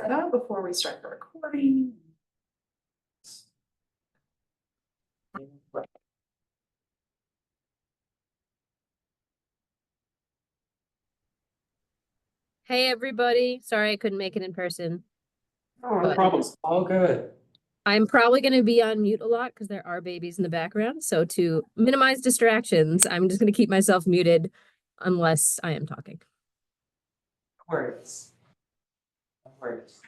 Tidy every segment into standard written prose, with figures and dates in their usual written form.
set up before we start the recording. Hey, everybody. Sorry I couldn't make it in person. Oh, no problems. All good. I'm probably going to be on mute a lot because there are babies in the background. So to minimize distractions, I'm just going to keep myself muted unless I am talking. No worries. No worries.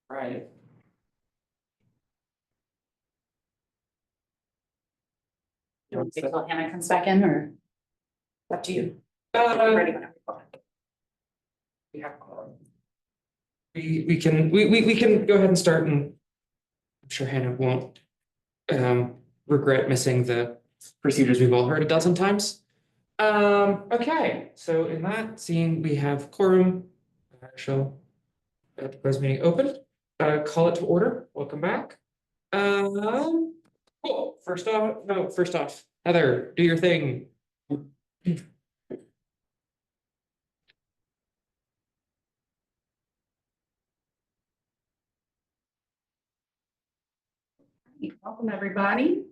Right. You want to wait till Hannah comes back in, or it's up to you? Uh, Ready whenever you are. we have, we can go ahead and start, and I'm sure Hannah won't regret missing the procedures we've all heard a dozen times. Okay, so in that scene, we have quorum. I shall close meeting open. Call it to order. Welcome back. Cool. First off, Heather, do your thing. Welcome, everybody.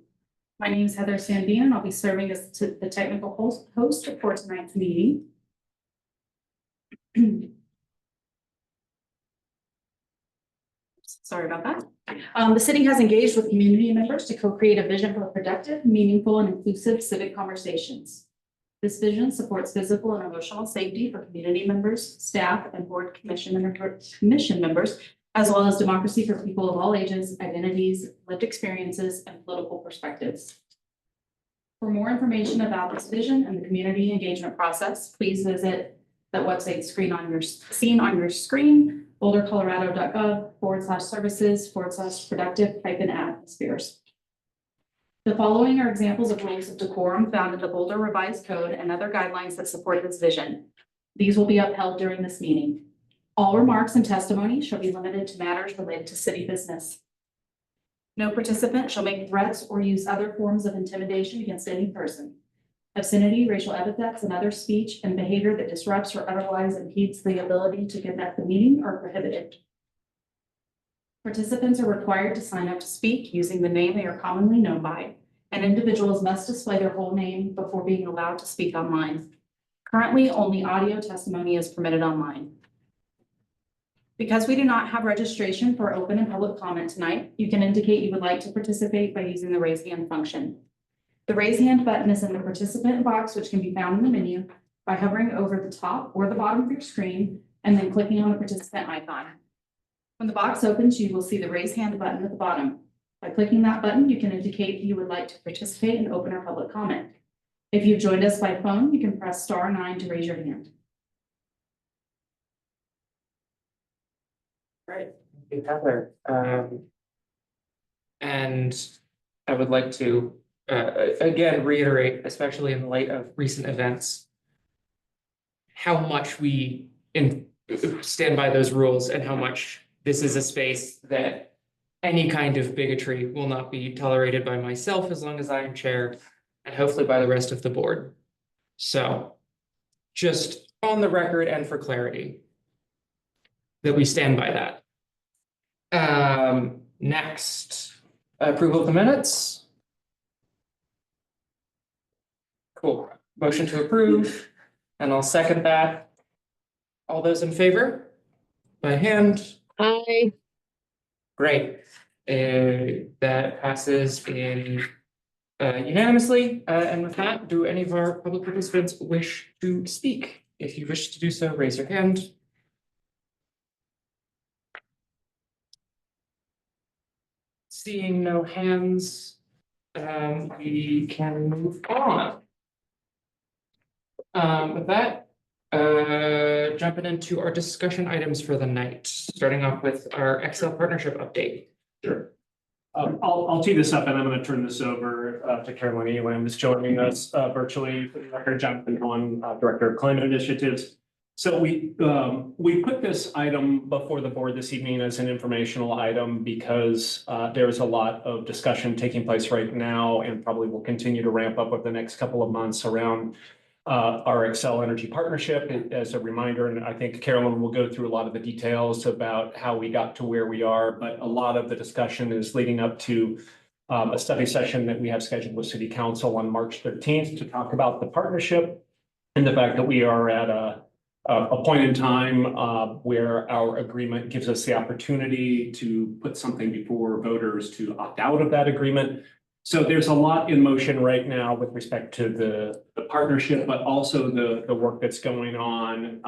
My name is Heather Sandine, and I'll be serving as the technical host for tonight's meeting. Sorry about that. The city has engaged with community members to co-create a vision for productive, meaningful, and inclusive civic conversations. This vision supports physical and emotional safety for community members, staff, and board commission members, as well as democracy for people of all ages, identities, lived experiences, and political perspectives. For more information about this vision and the community engagement process, please visit the website seen on your screen, bouldercolorado.gov/services/productive-atmospheres. The following are examples of rules of decorum found in the Boulder Revised Code and other guidelines that support this vision. These will be upheld during this meeting. All remarks and testimony shall be limited to matters related to city business. No participant shall make threats or use other forms of intimidation against any person. Obscenity, racial epithets, and other speech and behavior that disrupts or otherwise impedes the ability to conduct the meeting are prohibited. Participants are required to sign up to speak using the name they are commonly known by, and individuals must display their whole name before being allowed to speak online. Currently, only audio testimony is permitted online. Because we do not have registration for open and public comment tonight, you can indicate you would like to participate by using the raise hand function. The raise hand button is in the participant box, which can be found in the menu by hovering over the top or the bottom of your screen and then clicking on the participant icon. When the box opens, you will see the raise hand button at the bottom. By clicking that button, you can indicate you would like to participate in open or public comment. If you've joined us by phone, you can press *9 to raise your hand. Right. Thank you, Heather. And I would like to again reiterate, especially in light of recent events, how much we stand by those rules and how much this is a space that any kind of bigotry will not be tolerated by myself as long as I am chair, and hopefully by the rest of the board. So just on the record and for clarity, that we stand by that. Next, approval of the minutes. Cool. Motion to approve, and I'll second that. All those in favor? By hand. Hi. Great. That passes in unanimously. And with that, do any of our public participants wish to speak? If you wish to do so, raise your hand. Seeing no hands, we can move on. With that, jumping into our discussion items for the night, starting off with our Excel partnership update. Sure. I'll tee this up and I'm going to turn this over to Caroline Elam, who's joining us virtually for the record, Jonathan Cohen, Director of Climate Initiatives. So we put this item before the board this evening as an informational item because there's a lot of discussion taking place right now and probably will continue to ramp up over the next couple of months around our Excel Energy partnership as a reminder, and I think Carolyn will go through a lot of the details about how we got to where we are, but a lot of the discussion is leading up to a study session that we have scheduled with City Council on March 13th to talk about the partnership and the fact that we are at a point in time where our agreement gives us the opportunity to put something before voters to opt out of that agreement. So there's a lot in motion right now with respect to the partnership, but also the work that's going on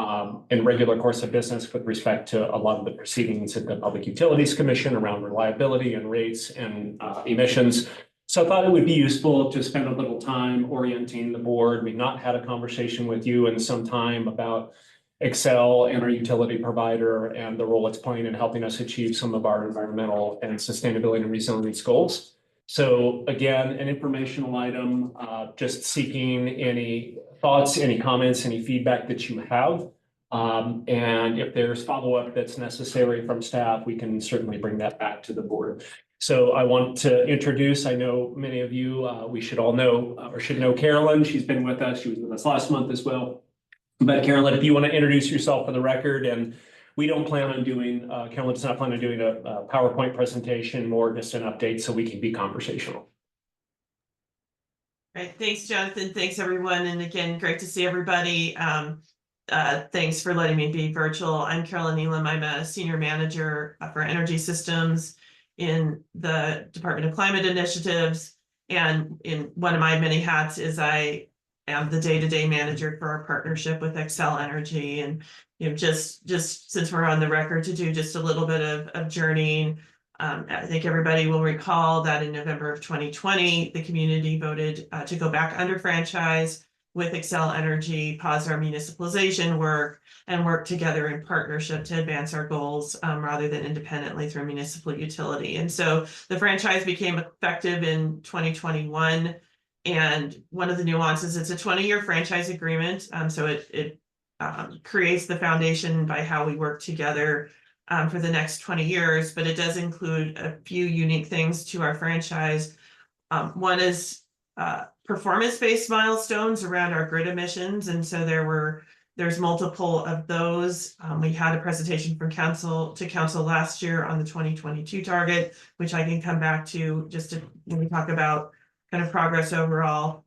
in regular course of business with respect to a lot of the proceedings at the Public Utilities Commission around reliability and rates and emissions. So I thought it would be useful to spend a little time orienting the board. We've not had a conversation with you in some time about Excel and our utility provider and the role it's playing in helping us achieve some of our environmental and sustainability and resilience goals. So again, an informational item, just seeking any thoughts, any comments, any feedback that you have. And if there's follow-up that's necessary from staff, we can certainly bring that back to the board. So I want to introduce, I know many of you, we should all know or should know Carolyn. She's been with us. She was with us last month as well. But Carolyn, if you want to introduce yourself for the record, and we don't plan on doing, Carolyn does not plan on doing a PowerPoint presentation, more just an update so we can be conversational. Right, thanks, Jonathan. Thanks, everyone. And again, great to see everybody. Thanks for letting me be virtual. I'm Carolyn Elam. I'm a senior manager for energy systems in the Department of Climate Initiatives. And in one of my many hats is I am the day-to-day manager for our partnership with Excel Energy. And just since we're on the record, to do just a little bit of journeying. I think everybody will recall that in November of 2020, the community voted to go back under franchise with Excel Energy, pause our municipalization work, and work together in partnership to advance our goals rather than independently through municipal utility. And so the franchise became effective in 2021. And one of the nuances, it's a 20-year franchise agreement. So it creates the foundation by how we work together for the next 20 years, but it does include a few unique things to our franchise. One is performance-based milestones around our grid emissions. And so there's multiple of those. We had a presentation from council last year on the 2022 target, which I can come back to just to when we talk about kind of progress overall.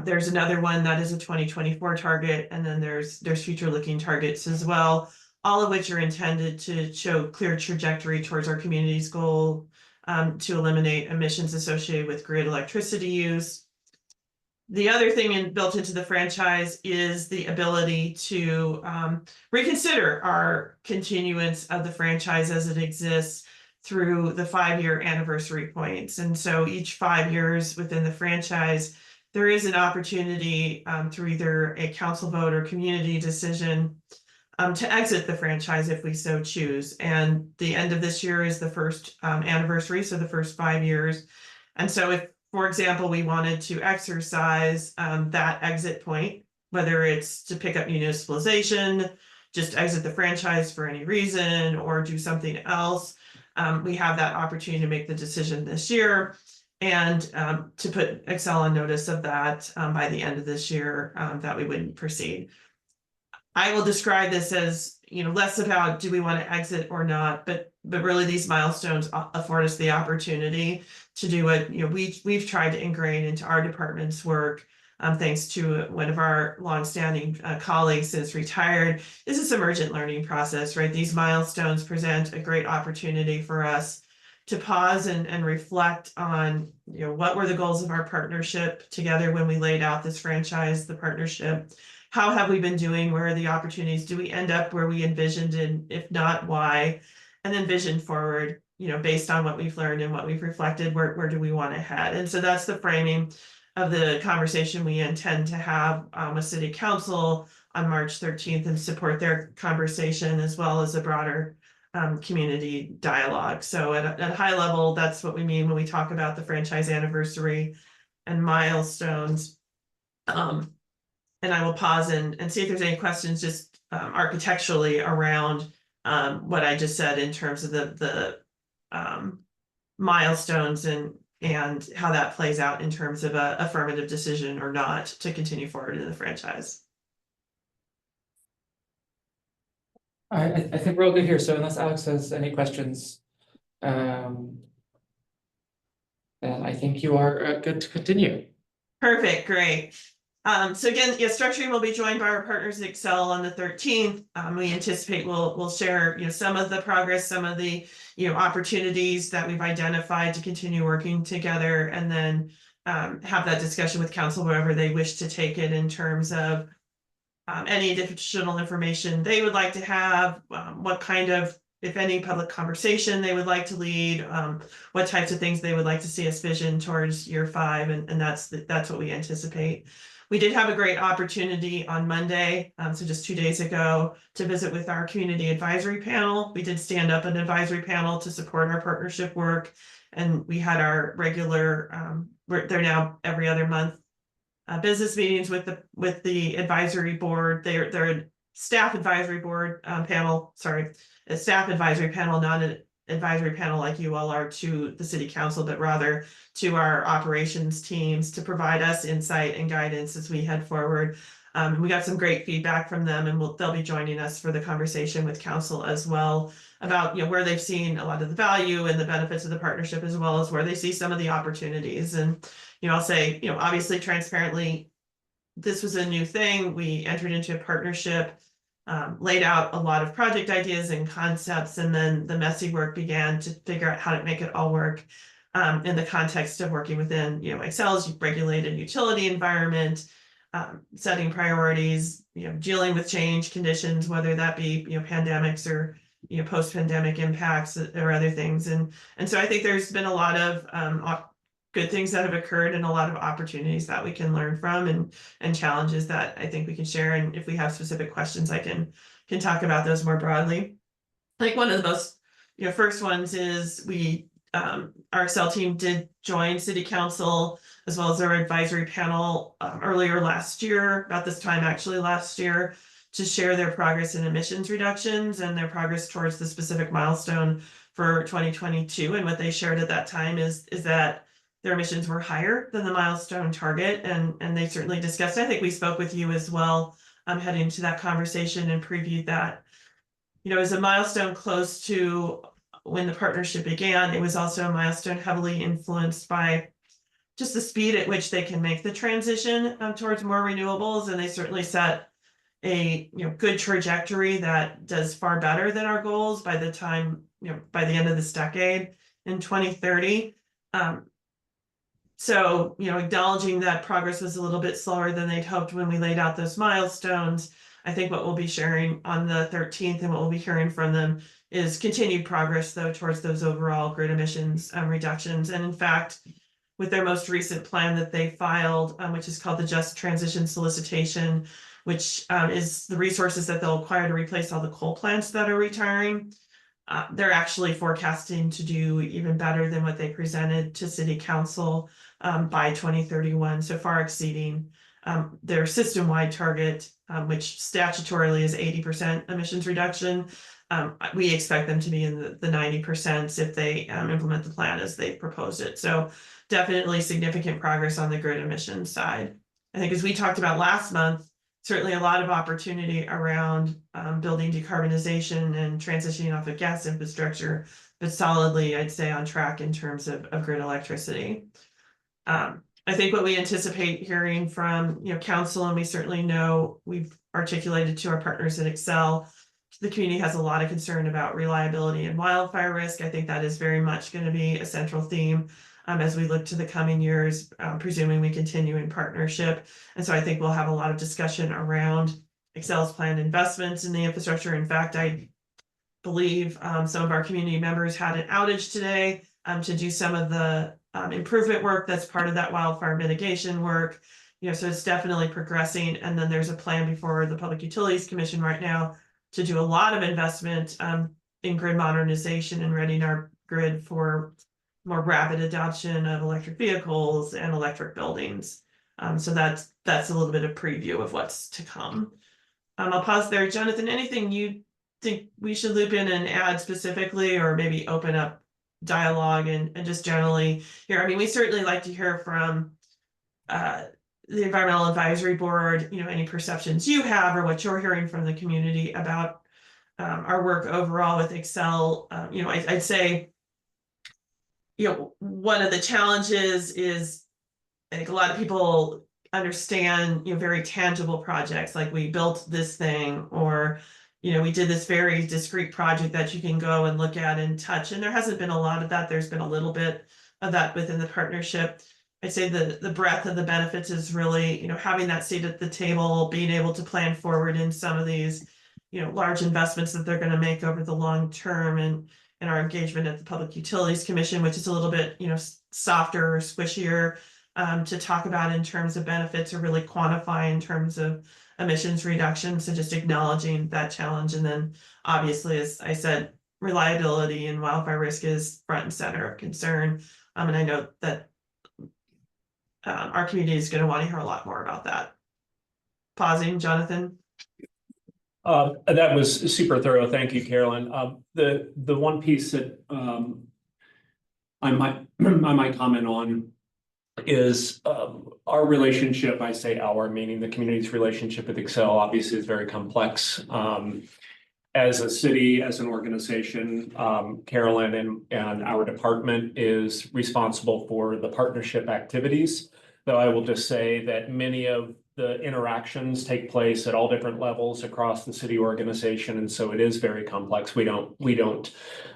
There's another one that is a 2024 target, and then there's future looking targets as well, all of which are intended to show clear trajectory towards our community's goal to eliminate emissions associated with grid electricity use. The other thing built into the franchise is the ability to reconsider our continuance of the franchise as it exists through the 5-year anniversary points. And so each 5 years within the franchise, there is an opportunity through either a council vote or community decision to exit the franchise if we so choose. And the end of this year is the first anniversary, so the first 5 years. And so if, for example, we wanted to exercise that exit point, whether it's to pick up municipalization, just exit the franchise for any reason, or do something else, we have that opportunity to make the decision this year and to put Excel on notice of that by the end of this year, that we wouldn't proceed. I will describe this as, less about do we want to exit or not, but really these milestones afford us the opportunity to do what we've tried to ingrain into our department's work. Thanks to one of our longstanding colleagues since retired, is this emergent learning process, right? These milestones present a great opportunity for us to pause and reflect on, what were the goals of our partnership together when we laid out this franchise, the partnership. How have we been doing? Where are the opportunities? Do we end up where we envisioned? And if not, why? And then vision forward, based on what we've learned and what we've reflected, where do we want to head? And so that's the framing of the conversation we intend to have with City Council on March 13th and support their conversation as well as a broader community dialogue. So at a high level, that's what we mean when we talk about the franchise anniversary and milestones. And I will pause and see if there's any questions just architecturally around what I just said in terms of the milestones and and how that plays out in terms of a affirmative decision or not to continue forward in the franchise. I think we're all good here, so unless Alex has any questions, then I think you are good to continue. Perfect, great. So again, yeah, structuring will be joined by our partners at Excel on the 13th. We anticipate we'll share, some of the progress, some of the, opportunities that we've identified to continue working together, and then have that discussion with council wherever they wish to take it in terms of any additional information they would like to have, what kind of, if any, public conversation they would like to lead, what types of things they would like to see us vision towards year 5, and that's what we anticipate. We did have a great opportunity on Monday, so just 2 days ago, to visit with our community advisory panel. We did stand up an advisory panel to support our partnership work, and we had our regular, they're now every other month, business meetings with the advisory board. They're a staff advisory board panel, sorry, a staff advisory panel, not an advisory panel like you all are to the city council, but rather to our operations teams to provide us insight and guidance as we head forward. We got some great feedback from them, and they'll be joining us for the conversation with council as well about where they've seen a lot of the value and the benefits of the partnership, as well as where they see some of the opportunities. And I'll say, obviously transparently, this was a new thing. We entered into a partnership, laid out a lot of project ideas and concepts, and then the messy work began to figure out how to make it all work in the context of working within, Excel's regulated utility environment, setting priorities, dealing with change conditions, whether that be, pandemics or, post-pandemic impacts or other things. And so I think there's been a lot of good things that have occurred and a lot of opportunities that we can learn from, and challenges that I think we can share. And if we have specific questions, I can talk about those more broadly. I think one of the most, first ones is our Excel team did join city council as well as our advisory panel earlier last year, about this time actually last year, to share their progress in emissions reductions and their progress towards the specific milestone for 2022. And what they shared at that time is that their emissions were higher than the milestone target, and they certainly discussed. I think we spoke with you as well, heading into that conversation, and previewed that. As a milestone close to when the partnership began, it was also a milestone heavily influenced by just the speed at which they can make the transition towards more renewables, and they certainly set a good trajectory that does far better than our goals by the time by the end of this decade in 2030. So, acknowledging that progress was a little bit slower than they'd hoped when we laid out those milestones, I think what we'll be sharing on the 13th and what we'll be hearing from them is continued progress, though, towards those overall grid emissions reductions. And in fact, with their most recent plan that they filed, which is called the Just Transition Solicitation, which is the resources that they'll acquire to replace all the coal plants that are retiring. They're actually forecasting to do even better than what they presented to city council by 2031, so far exceeding their system-wide target, which statutorily is 80% emissions reduction. We expect them to be in the 90% if they implement the plan as they proposed it. So definitely significant progress on the grid emissions side. I think, as we talked about last month, certainly a lot of opportunity around building decarbonization and transitioning off of gas infrastructure, but solidly, I'd say, on track in terms of grid electricity. I think what we anticipate hearing from council, and we certainly know we've articulated to our partners at Excel, the community has a lot of concern about reliability and wildfire risk. I think that is very much going to be a central theme as we look to the coming years, presuming we continue in partnership. And so I think we'll have a lot of discussion around Excel's planned investments in the infrastructure. In fact, I believe some of our community members had an outage today to do some of the improvement work that's part of that wildfire mitigation work. So it's definitely progressing. And then there's a plan before the Public Utilities Commission right now to do a lot of investment in grid modernization and readying our grid for more rapid adoption of electric vehicles and electric buildings. So that's a little bit of preview of what's to come. I'll pause there. Jonathan, anything you think we should loop in and add specifically, or maybe open up dialogue and just generally hear. I mean, we certainly like to hear from the Environmental Advisory Board, any perceptions you have or what you're hearing from the community about our work overall with Excel. I'd say, one of the challenges is I think a lot of people understand, very tangible projects, like we built this thing, or, we did this very discrete project that you can go and look at and touch. And there hasn't been a lot of that. There's been a little bit of that within the partnership. I'd say the breadth of the benefits is really, having that seat at the table, being able to plan forward in some of these, large investments that they're going to make over the long term, and our engagement at the Public Utilities Commission, which is a little bit, softer or squishier to talk about in terms of benefits, or really quantify in terms of emissions reductions, and just acknowledging that challenge. And then obviously, as I said, reliability and wildfire risk is front and center of concern. And I know that our community is going to want to hear a lot more about that. Pausing, Jonathan. That was super thorough. Thank you, Carolyn. The one piece that I might comment on is our relationship. I say our, meaning the community's relationship with Excel, obviously is very complex. As a city, as an organization, Carolyn and our department is responsible for the partnership activities. Though I will just say that many of the interactions take place at all different levels across the city organization, and so it is very complex. We don't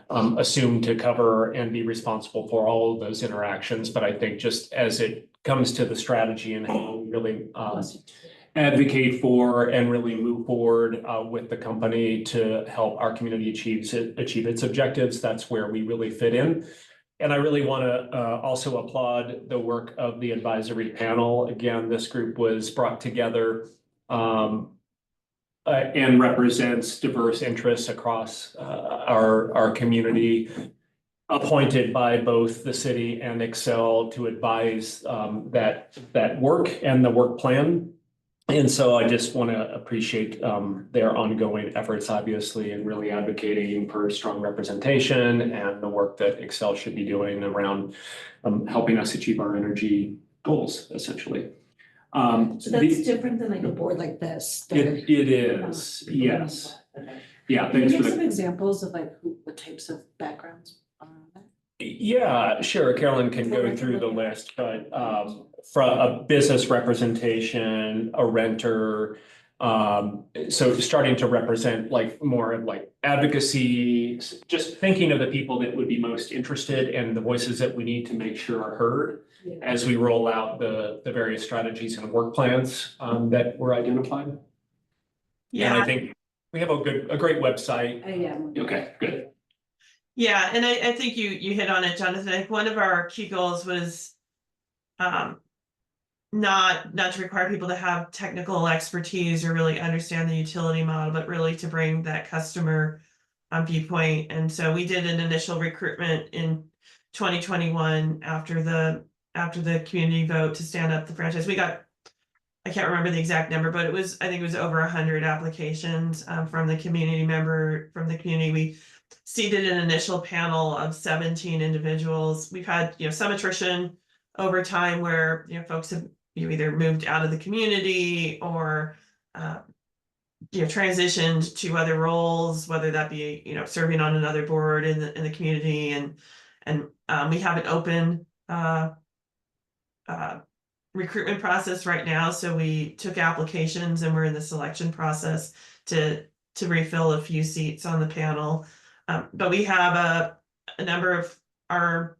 assume to cover and be responsible for all of those interactions, but I think just as it comes to the strategy and how we really advocate for and really move forward with the company to help our community achieve its objectives, that's where we really fit in. And I really want to also applaud the work of the advisory panel. Again, this group was brought together and represents diverse interests across our community, appointed by both the city and Excel to advise that work and the work plan. And so I just want to appreciate their ongoing efforts, obviously, and really advocating for strong representation and the work that Excel should be doing around helping us achieve our energy goals, essentially. So that's different than like a board like this. It is, yes. Okay. Yeah, Can you thanks give for some the. examples of like what types of backgrounds are on that? Yeah, sure. Carolyn can go through the list, but from a business representation, a renter. So starting to represent like more of like advocacy, just thinking of the people that would be most interested and the voices that we need to make sure are heard as we roll out the various strategies and work plans that were identified. And Yeah. I think we have a great website. Yeah. Okay, good. Yeah, and I think you hit on it, Jonathan. I think one of our key goals was not to require people to have technical expertise or really understand the utility model, but really to bring that customer viewpoint. And so we did an initial recruitment in 2021 after the community vote to stand up the franchise. We got, I can't remember the exact number, but I think it was over 100 applications from the community. We seated an initial panel of 17 individuals. We've had, some attrition over time where, folks have either moved out of the community or, transitioned to other roles, whether that be, serving on another board in the community. And we have an open recruitment process right now. So we took applications and we're in the selection process to refill a few seats on the panel. But we have a number of our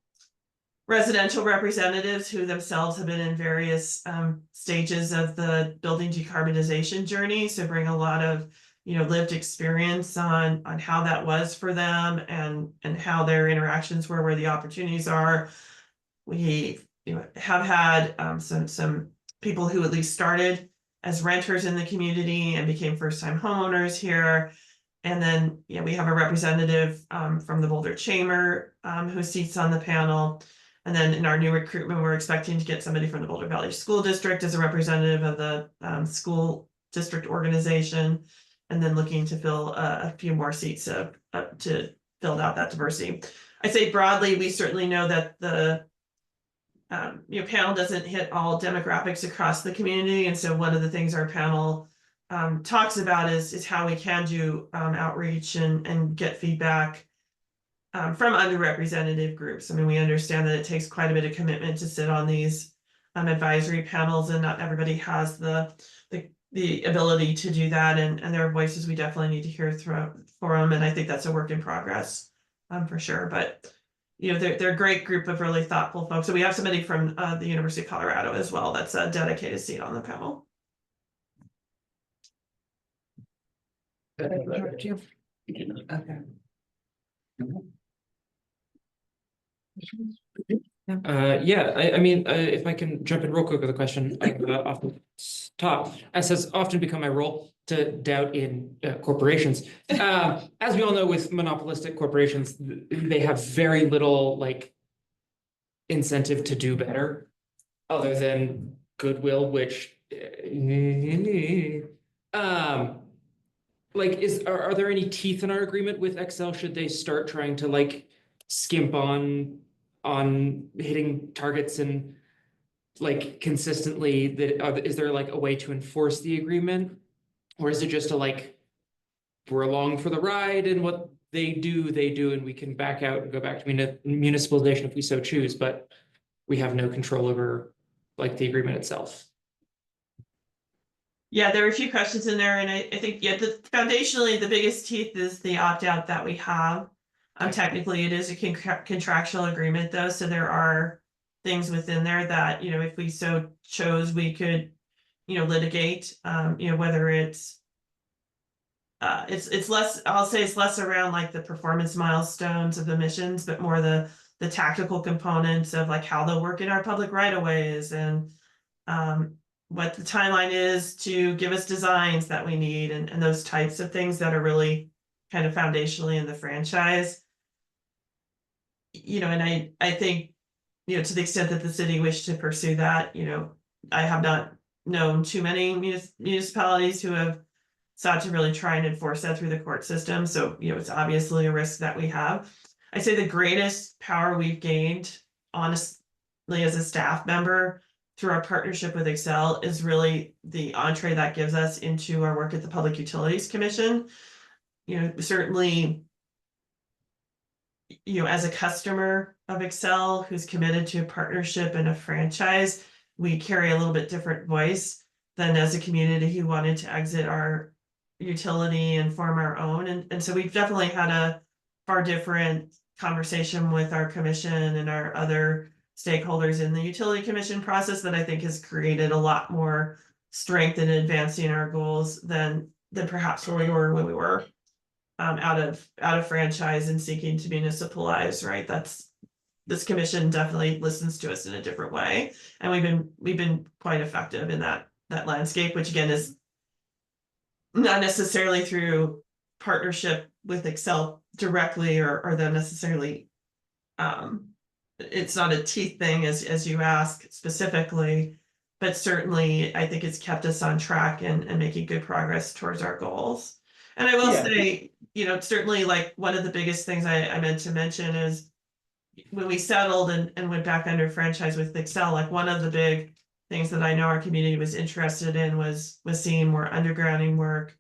residential representatives who themselves have been in various stages of the building decarbonization journey. So bring a lot of lived experience on how that was for them and how their interactions were, where the opportunities are. We have had some people who at least started as renters in the community and became first-time homeowners here. And then, we have a representative from the Boulder Chamber who seats on the panel. And then in our new recruitment, we're expecting to get somebody from the Boulder Valley School District as a representative of the school district organization. And then looking to fill a few more seats to fill out that diversity. I'd say broadly, we certainly know that the panel doesn't hit all demographics across the community. And so one of the things our panel talks about is how we can do outreach and get feedback from underrepresented groups. I mean, we understand that it takes quite a bit of commitment to sit on these advisory panels, and not everybody has the ability to do that. And their voices we definitely need to hear through forum. And I think that's a work in progress for sure. But they're a great group of really thoughtful folks. So we have somebody from the University of Colorado as well that's a dedicated seat on the panel. Okay. Yeah, I mean, if I can jump in real quick with a question off the top, as has often become my role to doubt in corporations. As we all know, with monopolistic corporations, they have very little like incentive to do better, other than goodwill, which like are there any teeth in our agreement with Excel? Should they start trying to like skimp on hitting targets and like consistently, that is there like a way to enforce the agreement? Or is it just a like, we're along for the ride and what they do, and we can back out and go back to municipalization if we so choose, but we have no control over like the agreement itself? Yeah, there are a few questions in there, and I think, foundationally, the biggest teeth is the opt-out that we have. Technically, it is a contractual agreement, though, so there are things within there that, if we so chose, we could, litigate, whether it's less, I'll say it's less around like the performance milestones of the missions, but more the tactical components of like how they'll work in our public right of ways, and what the timeline is to give us designs that we need, and those types of things that are really kind of foundationally in the franchise. And I think, to the extent that the city wished to pursue that, I have not known too many municipalities who have sought to really try and enforce that through the court system. So, it's obviously a risk that we have. I'd say the greatest power we've gained, honestly, as a staff member through our partnership with Excel is really the entree that gives us into our work at the Public Utilities Commission. Certainly, as a customer of Excel who's committed to a partnership and a franchise, we carry a little bit different voice than as a community who wanted to exit our utility and form our own. And so we've definitely had a far different conversation with our commission and our other stakeholders in the utility commission process that I think has created a lot more strength in advancing our goals than perhaps where we were when we were out of franchise and seeking to municipalize, right? This commission definitely listens to us in a different way, and we've been quite effective in that landscape, which again is not necessarily through partnership with Excel directly or them necessarily. It's not a teeth thing as you ask specifically, but certainly I think it's kept us on track and making good progress towards our goals. And I will say, certainly like one of the biggest things I meant to mention is when we settled and went back under franchise with Excel, like one of the big things that I know our community was interested in was seeing more undergrounding work.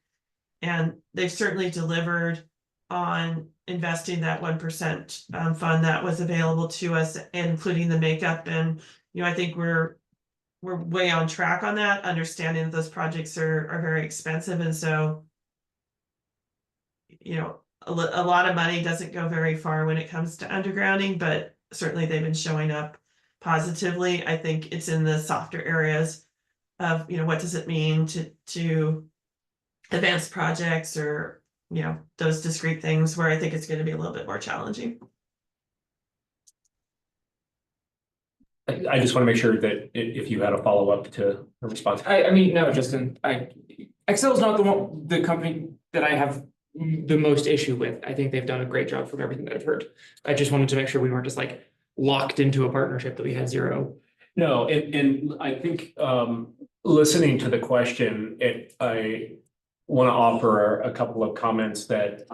And they've certainly delivered on investing that 1% fund that was available to us, including the makeup. And, I think we're way on track on that, understanding that those projects are very expensive. And so, a lot of money doesn't go very far when it comes to undergrounding, but certainly they've been showing up positively. I think it's in the softer areas of, what does it mean to advance projects or, those discrete things where I think it's going to be a little bit more challenging. I just want to make sure that if you had a follow-up to a response. I mean, no, Justin, Excel is not the company that I have the most issue with. I think they've done a great job from everything that I've heard. I just wanted to make sure we weren't just like locked into a partnership that we had zero. No, and I think listening to the question, want to offer a couple of comments that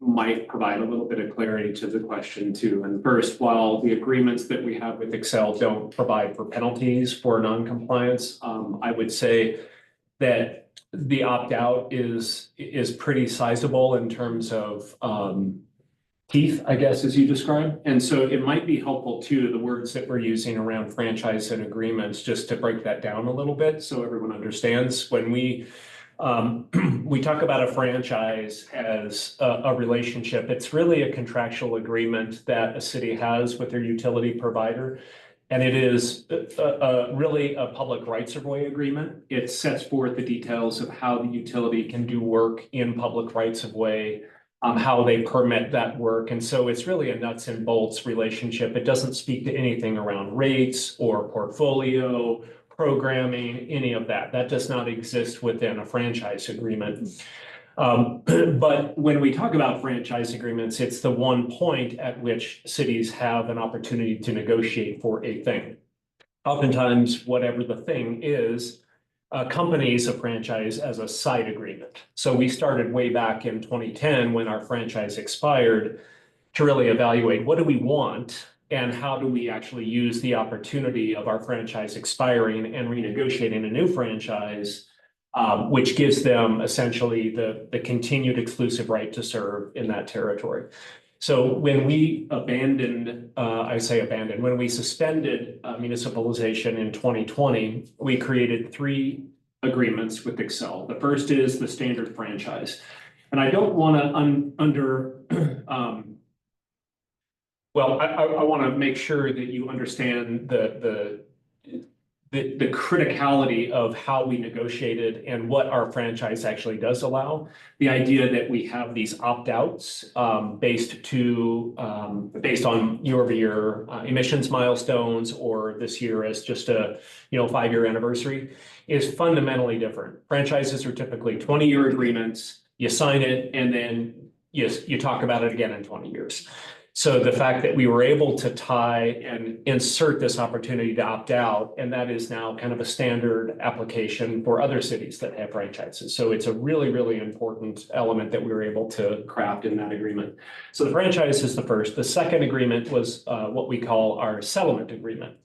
might provide a little bit of clarity to the question too. And first, while the agreements that we have with Excel don't provide for penalties for noncompliance, I would say that the opt-out is pretty sizable in terms of teeth, I guess, as you described. And so it might be helpful too, the words that we're using around franchise and agreements, just to break that down a little bit so everyone understands. When we talk about a franchise as a relationship, it's really a contractual agreement that a city has with their utility provider. And it is really a public rights of way agreement. It sets forth the details of how the utility can do work in public rights of way, how they permit that work. And so it's really a nuts and bolts relationship. It doesn't speak to anything around rates or portfolio, programming, any of that. That does not exist within a franchise agreement. But when we talk about franchise agreements, it's the one point at which cities have an opportunity to negotiate for a thing. Oftentimes, whatever the thing is, companies a franchise as a side agreement. So we started way back in 2010 when our franchise expired to really evaluate what do we want and how do we actually use the opportunity of our franchise expiring and renegotiating a new franchise, which gives them essentially the continued exclusive right to serve in that territory. So when we abandoned, when we suspended municipalization in 2020, we created 3 agreements with Excel. The first is the standard franchise. And I don't want to I want to make sure that you understand the criticality of how we negotiated and what our franchise actually does allow. The idea that we have these opt-outs based on year-over-year emissions milestones, or this year as just a 5-year anniversary, is fundamentally different. Franchises are typically 20-year agreements. You sign it and then you talk about it again in 20 years. So the fact that we were able to tie and insert this opportunity to opt out, and that is now kind of a standard application for other cities that have franchises. So it's a really, really important element that we were able to craft in that agreement. So the franchise is the first. The second agreement was what we call our settlement agreement,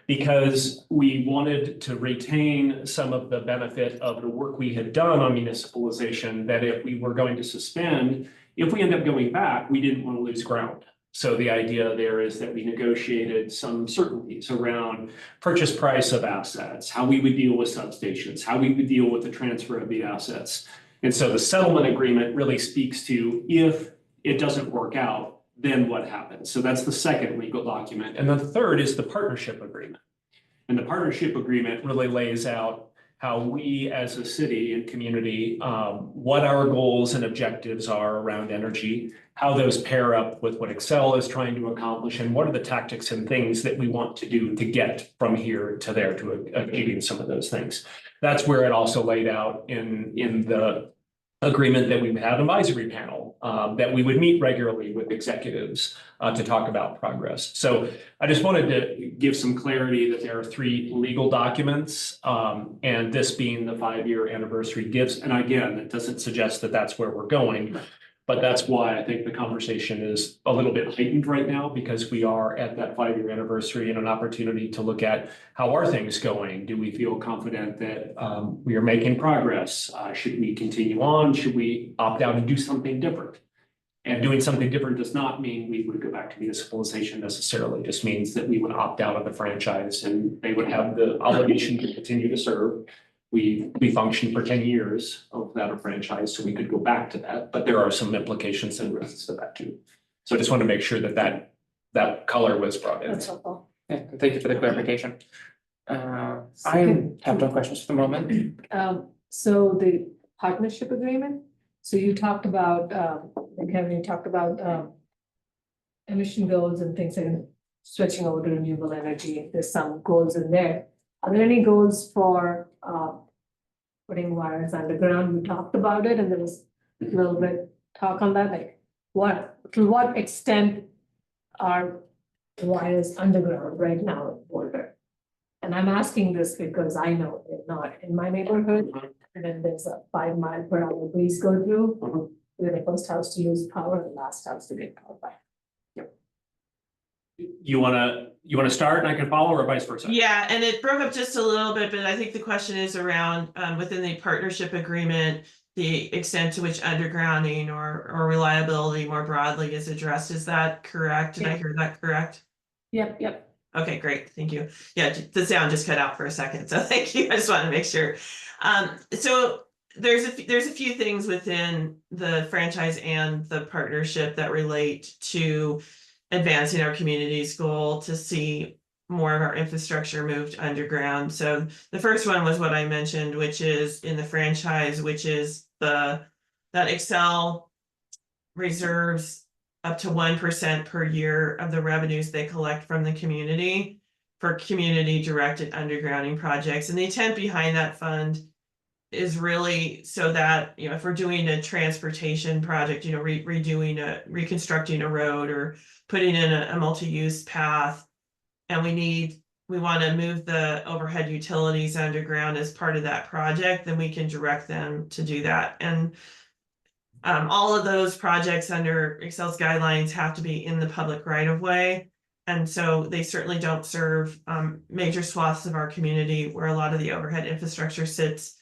because we wanted to retain some of the benefit of the work we had done on municipalization, that if we were going to suspend, if we end up going back, we didn't want to lose ground. So the idea there is that we negotiated some certainties around purchase price of assets, how we would deal with substations, how we would deal with the transfer of the assets. And so the settlement agreement really speaks to, if it doesn't work out, then what happens? So that's the second legal document. And the third is the partnership agreement. And the partnership agreement really lays out how we as a city and community, what our goals and objectives are around energy, how those pair up with what Excel is trying to accomplish, and what are the tactics and things that we want to do to get from here to there to achieving some of those things. That's where it also laid out in the agreement that we had an advisory panel, that we would meet regularly with executives to talk about progress. So I just wanted to give some clarity that there are 3 legal documents, and this being the 5-year anniversary gives, and again, it doesn't suggest that that's where we're going, but that's why I think the conversation is a little bit heightened right now, because we are at that 5-year anniversary and an opportunity to look at how are things going? Do we feel confident that we are making progress? Should we continue on? Should we opt out and do something different? And doing something different does not mean we would go back to municipalization necessarily. It just means that we would opt out of the franchise and they would have the obligation to continue to serve. We functioned for 10 years without a franchise, so we could go back to that, but there are some implications and risks to that too. So I just want to make sure that color was brought in. That's helpful. Yeah, thank you for the clarification. I have no questions for the moment. So the partnership agreement, so you talked about, Kevin, you talked about emission goals and things like switching over to renewable energy. There's some goals in there. Are there any goals for putting wires underground? We talked about it and there was a little bit talk on that, like to what extent are wires underground right now in Boulder? And I'm asking this because I know they're not in my neighborhood, and then there's a 5-mile-per-hour breeze go through. Mhm. We're the first house to lose power, the last house to get power back. You wanna start and I can follow, or vice versa? Yeah, and it broke up just a little bit, but I think the question is around, within the partnership agreement, the extent to which undergrounding or reliability more broadly is addressed. Is that correct? Did I hear that correct? Yep. Okay, great, thank you. Yeah, the sound just cut out for a second, so thank you. I just wanted to make sure. So there's a few things within the franchise and the partnership that relate to advancing our community's goal to see more of our infrastructure moved underground. So the first one was what I mentioned, which is in the franchise, which is that Xcel reserves up to 1% per year of the revenues they collect from the community for community directed undergrounding projects. And the intent behind that fund is really so that, if we're doing a transportation project, reconstructing a road or putting in a multi-use path, and we want to move the overhead utilities underground as part of that project, then we can direct them to do that. And all of those projects under Xcel's guidelines have to be in the public right of way. And so they certainly don't serve major swaths of our community where a lot of the overhead infrastructure sits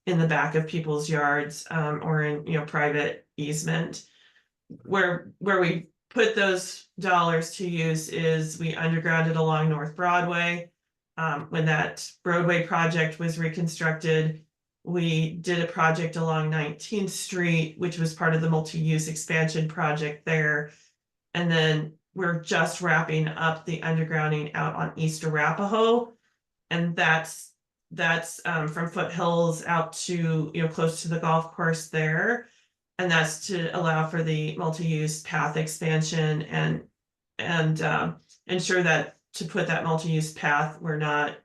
in the back of people's yards or in private easement. Where we put those dollars to use is we undergrounded along North Broadway. When that roadway project was reconstructed, we did a project along 19th Street, which was part of the multi-use expansion project there. And then we're just wrapping up the undergrounding out on East Arapahoe. And that's from Foothills out to, close to the golf course there. And that's to allow for the multi-use path expansion and ensure that to put that multi-use path, we're not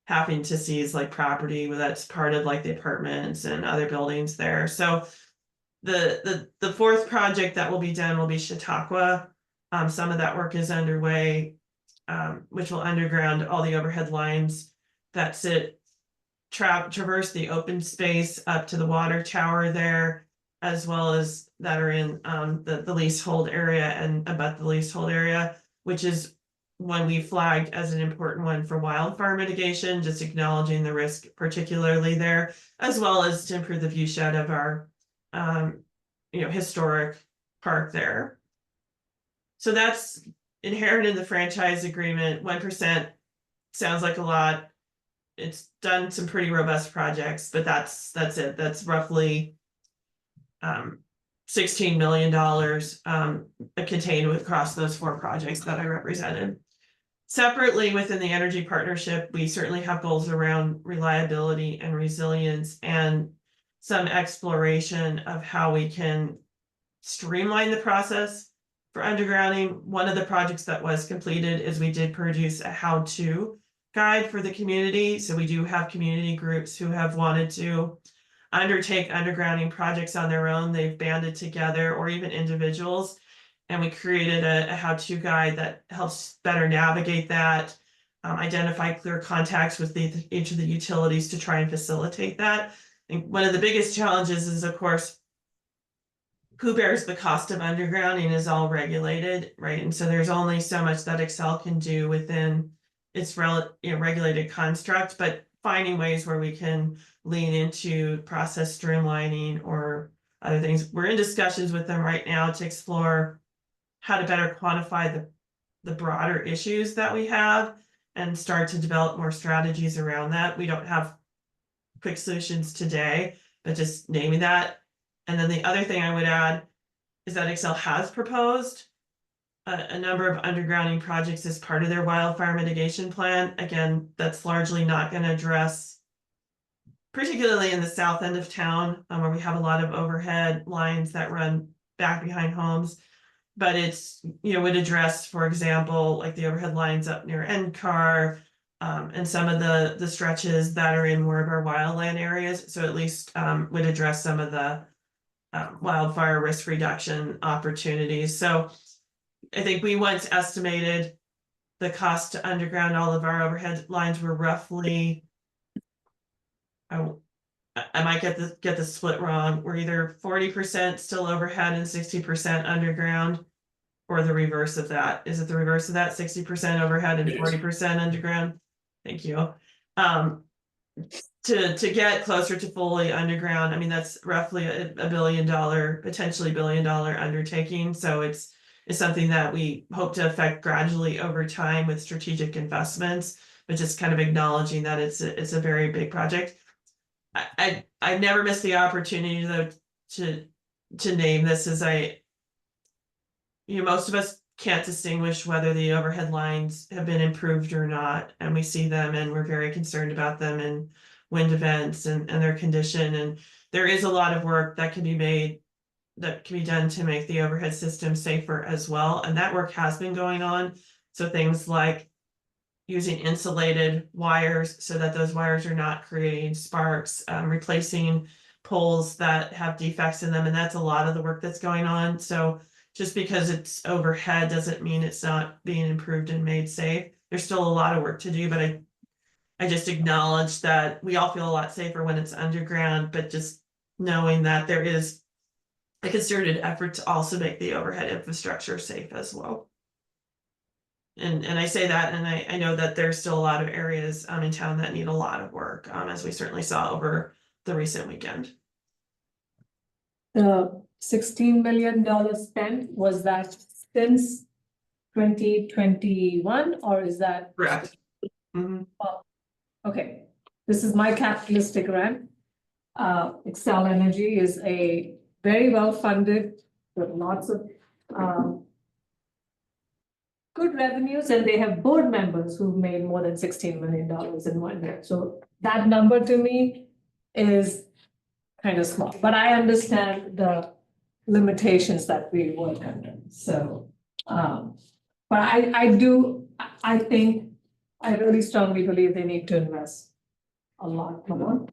having to seize like property that's part of like the apartments and other buildings there. So the fourth project that will be done will be Chautauqua. Some of that work is underway, which will underground all the overhead lines that traverse the open space up to the water tower there, as well as that are in the leasehold area and abut the leasehold area, which is one we flagged as an important one for wildfire mitigation, just acknowledging the risk particularly there, as well as to improve the view shed of our historic park there. So that's inherent in the franchise agreement. 1% sounds like a lot. It's done some pretty robust projects, but that's it. That's roughly $16 million contained across those 4 projects that I represented. Separately, within the energy partnership, we certainly have goals around reliability and resilience and some exploration of how we can streamline the process for undergrounding. One of the projects that was completed is we did produce a how-to guide for the community. So we do have community groups who have wanted to undertake undergrounding projects on their own. They've banded together, or even individuals. And we created a how-to guide that helps better navigate that, identify clear contacts with each of the utilities to try and facilitate that. And one of the biggest challenges is, of course, who bears the cost of undergrounding is all regulated, right? And so there's only so much that Xcel can do within its regulated construct, but finding ways where we can lean into process streamlining or other things. We're in discussions with them right now to explore how to better quantify the broader issues that we have and start to develop more strategies around that. We don't have quick solutions today, but just naming that. And then the other thing I would add is that Xcel has proposed a number of undergrounding projects as part of their wildfire mitigation plan. Again, that's largely not going to address, particularly in the south end of town, where we have a lot of overhead lines that run back behind homes. But it's, would address, for example, like the overhead lines up near NCAR, and some of the stretches that are in more of our wildland areas. So at least would address some of the wildfire risk reduction opportunities. So I think we once estimated the cost to underground all of our overhead lines were roughly. I might get the split wrong. We're either 40% still overhead and 60% underground. Or the reverse of that. Is it the reverse of that? 60% overhead and It is. 40% underground? Thank you. To get closer to fully underground, I mean, that's roughly a $1 billion, potentially $1 billion undertaking. So it's something that we hope to affect gradually over time with strategic investments, but just kind of acknowledging that it's a very big project. I never miss the opportunity though to name this as most of us can't distinguish whether the overhead lines have been improved or not, and we see them and we're very concerned about them and wind events and their condition. And there is a lot of work that can be done to make the overhead system safer as well. And that work has been going on. So things like using insulated wires so that those wires are not creating sparks, replacing poles that have defects in them. And that's a lot of the work that's going on. So just because it's overhead doesn't mean it's not being improved and made safe. There's still a lot of work to do, but I just acknowledge that we all feel a lot safer when it's underground, but just knowing that there is a concerted effort to also make the overhead infrastructure safe as well. And I say that, and I know that there's still a lot of areas in town that need a lot of work, as we certainly saw over the recent weekend. The $16 million spent, was that since 2021 or is that? Correct. Mhm. Okay, this is my capitalistic rant. Excel Energy is a very well-funded with lots of good revenues, and they have board members who've made more than $16 million in 1 year. So that number to me is kind of small, but I understand the limitations that we work under. So, but I think, I really strongly believe they need to invest a lot more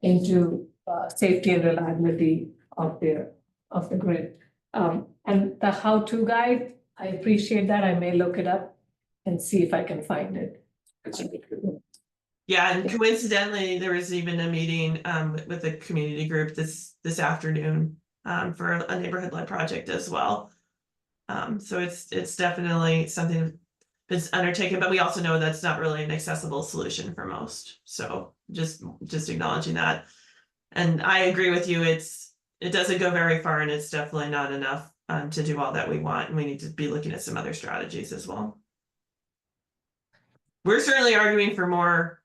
into safety and reliability of the grid. And the how-to guide, I appreciate that. I may look it up and see if I can find it. Yeah, and coincidentally, there was even a meeting with a community group this afternoon for a neighborhood-led project as well. So it's definitely something that's undertaken, but we also know that's not really an accessible solution for most. So just acknowledging that. And I agree with you, it doesn't go very far, and it's definitely not enough to do all that we want, and we need to be looking at some other strategies as well. We're certainly arguing for more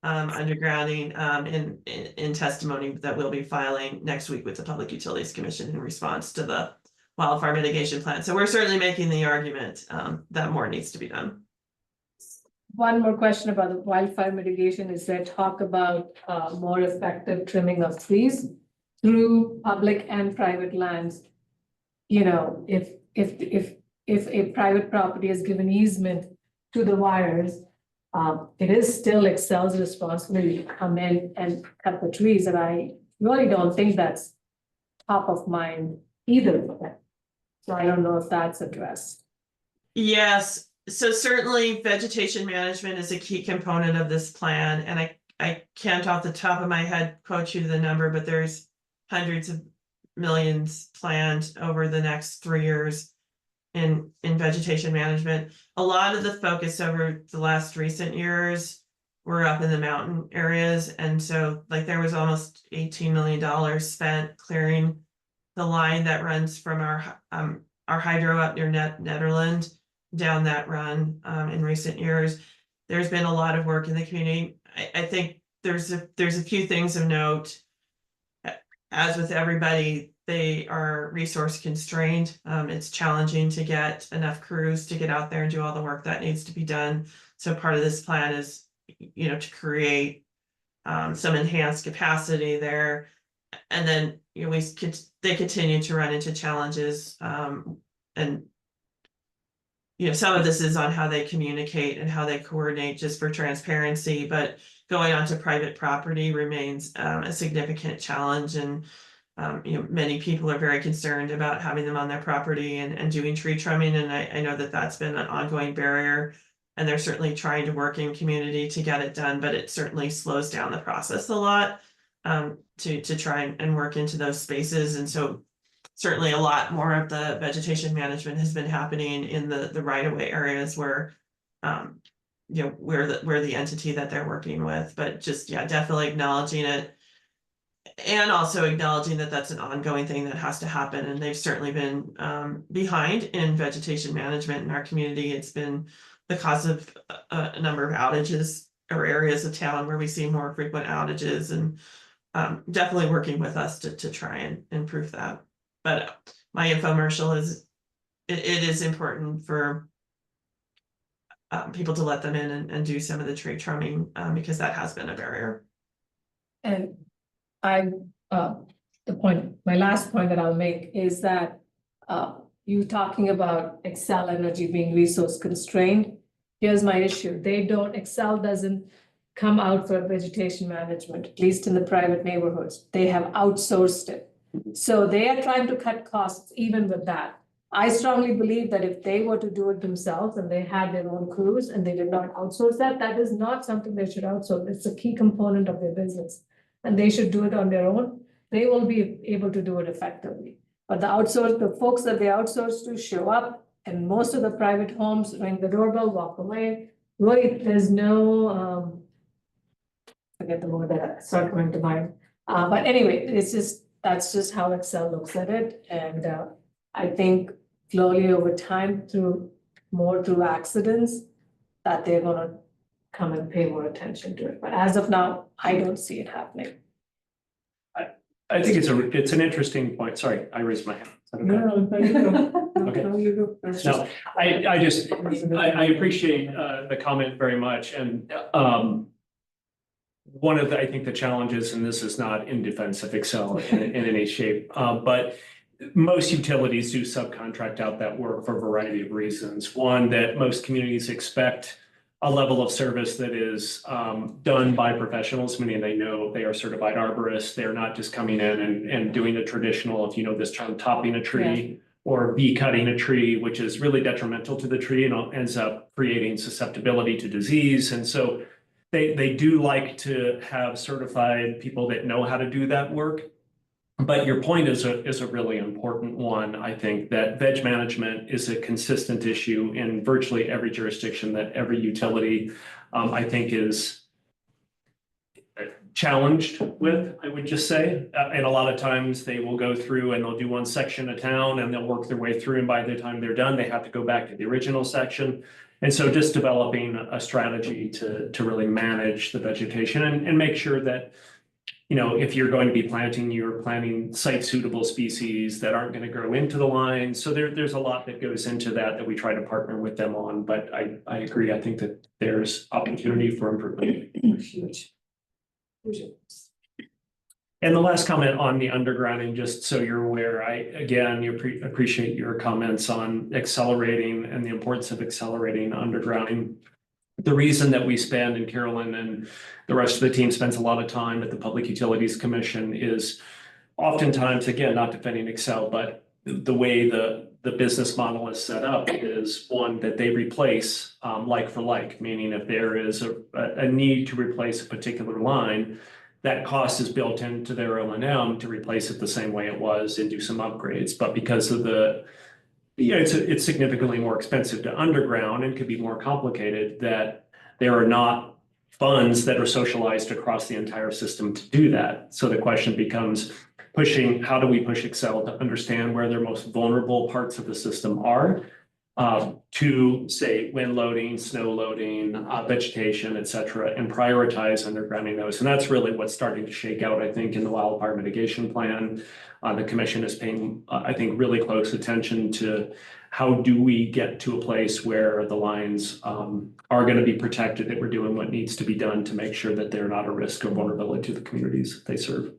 undergrounding in testimony that we'll be filing next week with the Public Utilities Commission in response to the wildfire mitigation plan. So we're certainly making the argument that more needs to be done. One more question about the wildfire mitigation. Is there talk about more effective trimming of trees through public and private lands? You know, if a private property is given easement to the wires, it is still Excel's responsibility to come in and cut the trees, and I really don't think that's top of mind either for them. So I don't know if that's addressed. Yes, so certainly vegetation management is a key component of this plan, and I can't off the top of my head quote you the number, but there's hundreds of millions planned over the next 3 years in vegetation management. A lot of the focus over the last recent years were up in the mountain areas, and so like there was almost $18 million spent clearing the line that runs from our hydro up near Netherland down that run in recent years. There's been a lot of work in the community. I think there's a few things of note. As with everybody, they are resource constrained. It's challenging to get enough crews to get out there and do all the work that needs to be done. So part of this plan is, to create some enhanced capacity there. And then, they continue to run into challenges. And some of this is on how they communicate and how they coordinate, just for transparency, but going onto private property remains a significant challenge. And many people are very concerned about having them on their property and doing tree trimming, and I know that that's been an ongoing barrier. And they're certainly trying to work in community to get it done, but it certainly slows down the process a lot. To try and work into those spaces, and so certainly a lot more of the vegetation management has been happening in the right-of-way areas where where the entity that they're working with, but just, yeah, definitely acknowledging it. And also acknowledging that that's an ongoing thing that has to happen, and they've certainly been behind in vegetation management in our community. It's been the cause of a number of outages or areas of town where we see more frequent outages, and definitely working with us to try and improve that. But my infomercial is, it is important for people to let them in and do some of the tree trimming, because that has been a barrier. And my last point that I'll make is that you talking about Excel Energy being resource constrained. Here's my issue. Excel doesn't come out for vegetation management, at least in the private neighborhoods. They have outsourced it. So they are trying to cut costs even with that. I strongly believe that if they were to do it themselves and they had their own crews and they did not outsource that, that is not something they should outsource. It's a key component of their business. And they should do it on their own. They will be able to do it effectively. But the folks that they outsource to show up, and most of the private homes ring the doorbell, walk away. Really, there's no, forget the word that started coming to mind. But anyway, that's just how Excel looks at it. And I think slowly over time through accidents that they're gonna come and pay more attention to it. But as of now, I don't see it happening. I think it's an interesting point. Sorry, I raised my hand. Is that okay? Okay. No, I appreciate the comment very much, and one of I think the challenges, and this is not in defense of Excel in any shape, but most utilities do subcontract out that work for a variety of reasons. One, that most communities expect a level of service that is done by professionals, meaning they know they are certified arborists. They're not just coming in and doing a traditional, if you know this term, topping a tree or bee cutting a tree, which is really detrimental to the tree and ends up creating susceptibility to disease. And so they do like to have certified people that know how to do that work. But your point is a really important one. I think that veg management is a consistent issue in virtually every jurisdiction that every utility, I think, is challenged with, I would just say. And a lot of times they will go through and they'll do one section of town and they'll work their way through. And by the time they're done, they have to go back to the original section. And so just developing a strategy to really manage the vegetation and make sure that, you know, if you're going to be planting, you're planting site suitable species that aren't going to grow into the line. So there's a lot that goes into that we try to partner with them on. But I agree. I think that there's opportunity for improvement. Huge. And the last comment on the undergrounding, just so you're aware, appreciate your comments on accelerating and the importance of accelerating undergrounding. The reason that we spend, and Carolyn and the rest of the team spends a lot of time at the Public Utilities Commission, is oftentimes, again, not defending Excel, but the way the business model is set up is one that they replace like for like, meaning if there is a need to replace a particular line, that cost is built into their O&M to replace it the same way it was and do some upgrades. But because of it's significantly more expensive to underground and could be more complicated, that there are not funds that are socialized across the entire system to do that. So the question becomes how do we push Excel to understand where their most vulnerable parts of the system are to say wind loading, snow loading, vegetation, et cetera, and prioritize undergrounding those. And that's really what's starting to shake out, I think, in the wildfire mitigation plan. The commission is paying, I think, really close attention to how do we get to a place where the lines are going to be protected, that we're doing what needs to be done to make sure that they're not a risk or vulnerability to the communities that they serve.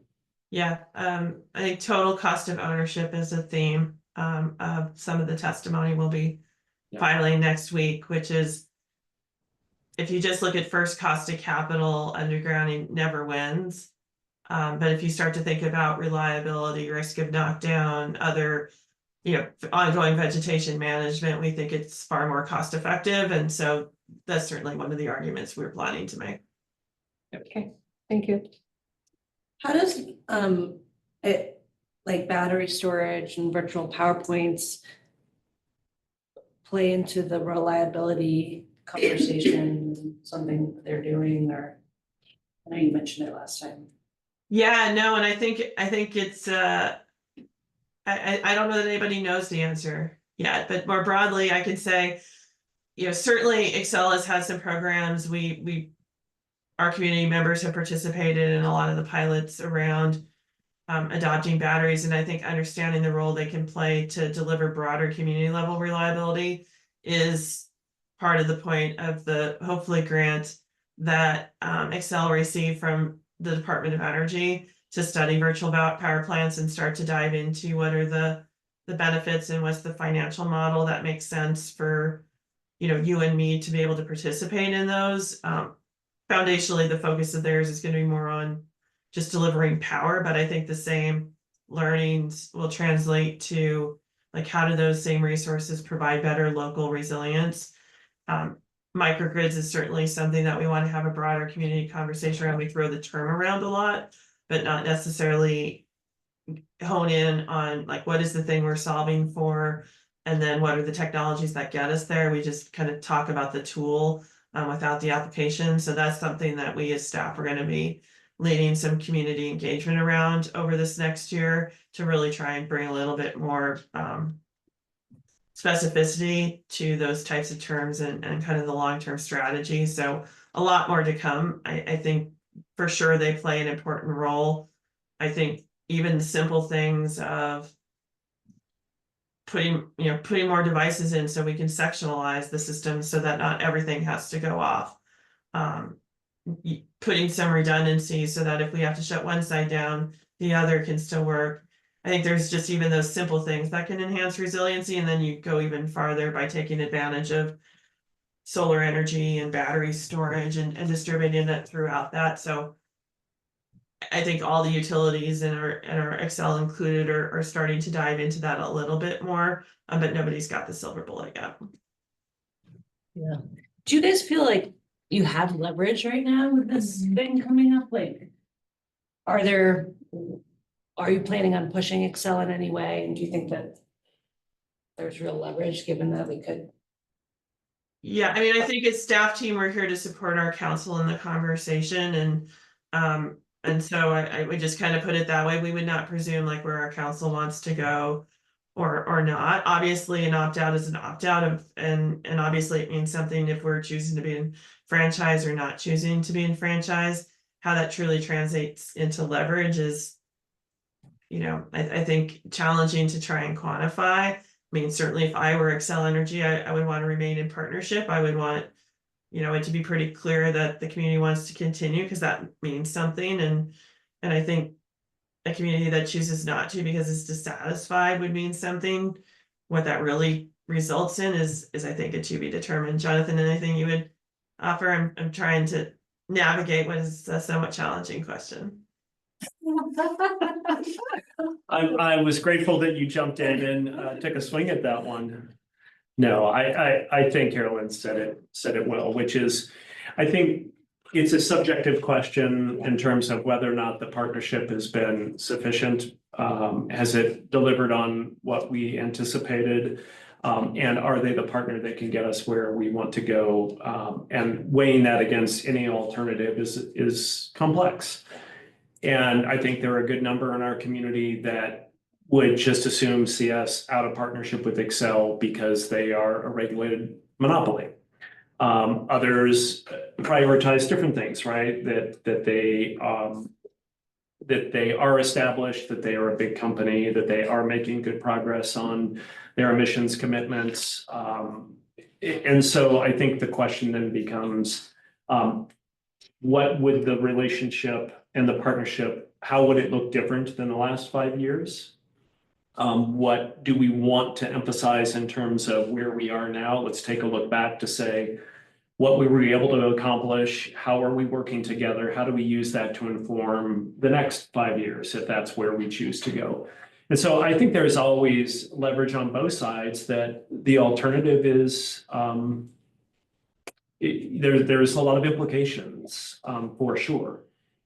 Yeah, I think total cost of ownership is a theme of some of the testimony we'll be filing next week, which is, if you just look at first cost of capital, undergrounding never wins. But if you start to think about reliability, risk of knockdown, other, ongoing vegetation management, we think it's far more cost effective. And so that's certainly one of the arguments we're planning to make. Okay, thank you. How does it, like battery storage and virtual power points play into the reliability conversation, something they're doing, or I know you mentioned it last time. Yeah, no, and I think it's I don't know that anybody knows the answer yet, but more broadly, I can say, certainly Excel has had some programs. Our community members have participated in a lot of the pilots around adopting batteries, and I think understanding the role they can play to deliver broader community level reliability is part of the point of the hopefully grant that Excel received from the Department of Energy to study virtual power plants and start to dive into what are the benefits and what's the financial model that makes sense for you and me to be able to participate in those. Foundationally, the focus of theirs is going to be more on just delivering power, but I think the same learnings will translate to like how do those same resources provide better local resilience. Microgrids is certainly something that we want to have a broader community conversation around. We throw the term around a lot, but not necessarily hone in on like what is the thing we're solving for, and then what are the technologies that get us there. We just kind of talk about the tool without the application. So that's something that we as staff are going to be leading some community engagement around over this next year to really try and bring a little bit more specificity to those types of terms and kind of the long-term strategy. So a lot more to come. I think for sure they play an important role. I think even the simple things of putting more devices in so we can sectionalize the system so that not everything has to go off. Putting some redundancy so that if we have to shut one side down, the other can still work. I think there's just even those simple things that can enhance resiliency, and then you go even farther by taking advantage of solar energy and battery storage and distributing it throughout that. So I think all the utilities and our Excel included are starting to dive into that a little bit more, but nobody's got the silver bullet yet. Yeah. Do you guys feel like you have leverage right now with this thing coming up? Like, are you planning on pushing Excel in any way? And do you think that there's real leverage given that we could? Yeah, I mean, I think as staff team, we're here to support our council in the conversation, and so I would just kind of put it that way. We would not presume like where our council wants to go or not. Obviously, an opt-out is an opt-out and obviously it means something if we're choosing to be in franchise or not choosing to be in franchise. How that truly translates into leverage is, I think challenging to try and quantify. I mean, certainly if I were Excel Energy, I would want to remain in partnership. I would want, it to be pretty clear that the community wants to continue because that means something. And I think a community that chooses not to because it's dissatisfied would mean something. What that really results in is I think a to be determined. Jonathan, anything you would offer? I'm trying to navigate what is a somewhat challenging question. I was grateful that you jumped in and took a swing at that one. No, I think Carolyn said it well, which is, I think it's a subjective question in terms of whether or not the partnership has been sufficient. Has it delivered on what we anticipated? And are they the partner that can get us where we want to go? And weighing that against any alternative is complex. And I think there are a good number in our community that would just assume CS out of partnership with Excel because they are a regulated monopoly. Others prioritize different things, right? That they are established, that they are a big company, that they are making good progress on their emissions commitments. And so I think the question then becomes, what would the relationship and the partnership, how would it look different than the last 5 years? What do we want to emphasize in terms of where we are now? Let's take a look back to say, what we were able to accomplish, how are we working together, how do we use that to inform the next 5 years, if that's where we choose to go. And so I think there's always leverage on both sides, that the alternative is, there's a lot of implications, for sure.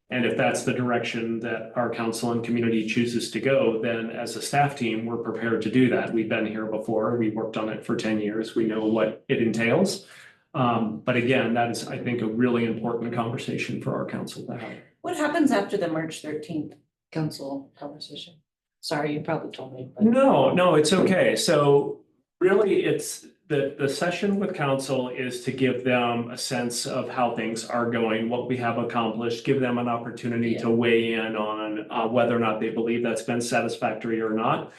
And if that's the direction that our council and community chooses to go, then as a staff team, we're prepared to do that. We've been here before. We worked on it for 10 years. We know what it entails. But again, that is, I think, a really important conversation for our council to have. What happens after the March 13th council conversation? Sorry, you probably told me, but. No, it's okay. So really, it's the session with council is to give them a sense of how things are going, what we have accomplished, give them an opportunity to weigh in on whether or not they believe that's been satisfactory or not.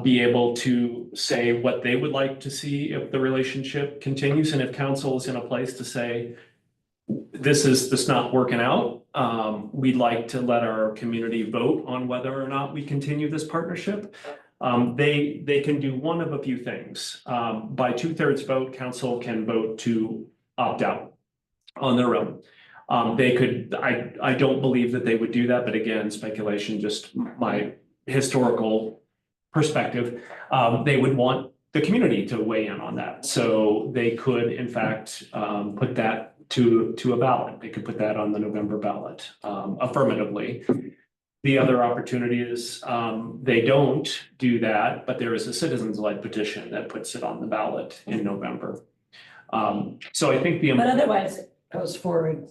Be able to say what they would like to see if the relationship continues, and if council is in a place to say, this is not working out. We'd like to let our community vote on whether or not we continue this partnership. They can do one of a few things. By 2/3 vote, council can vote to opt out on their own. They could, I don't believe that they would do that, but again, speculation, just my historical perspective. They would want the community to weigh in on that. So they could, in fact, put that to a ballot. They could put that on the November ballot, affirmatively. The other opportunity is, they don't do that, but there is a citizens-led petition that puts it on the ballot in November. So I think But otherwise, it goes forward.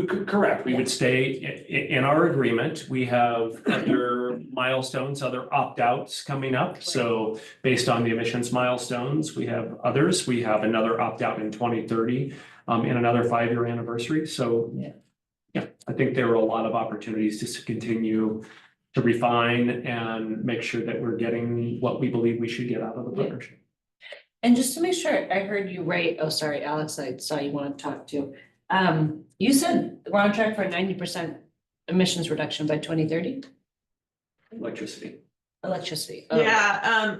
Correct. We would stay in our agreement. We have other milestones, other opt-outs coming up. So based on the emissions milestones, we have others. We have another opt-out in 2030, in another 5-year anniversary. So yeah, I think there are a lot of opportunities just to continue to refine and make sure that we're getting what we believe we should get out of the partnership. And just to make sure I heard you right, oh, sorry, Alex, I saw you want to talk too. You said we're on track for a 90% emissions reduction by 2030? Electricity. Electricity. Oh. Yeah,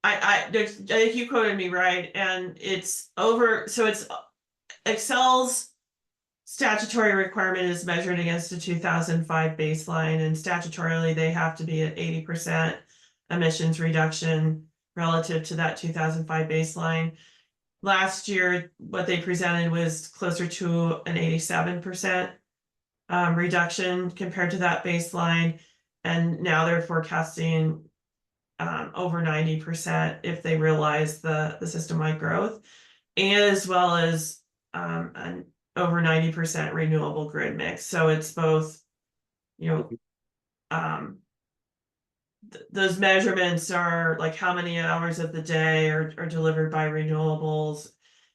I think you quoted me right, and it's over, so it's Excel's statutory requirement is measured against a 2005 baseline, and statutorily they have to be at 80% emissions reduction relative to that 2005 baseline. Last year, what they presented was closer to an 87% reduction compared to that baseline. And now they're forecasting over 90% if they realize the system-wide growth, as well as an over 90% renewable grid mix. So it's both, those measurements are like how many hours of the day are delivered by renewables,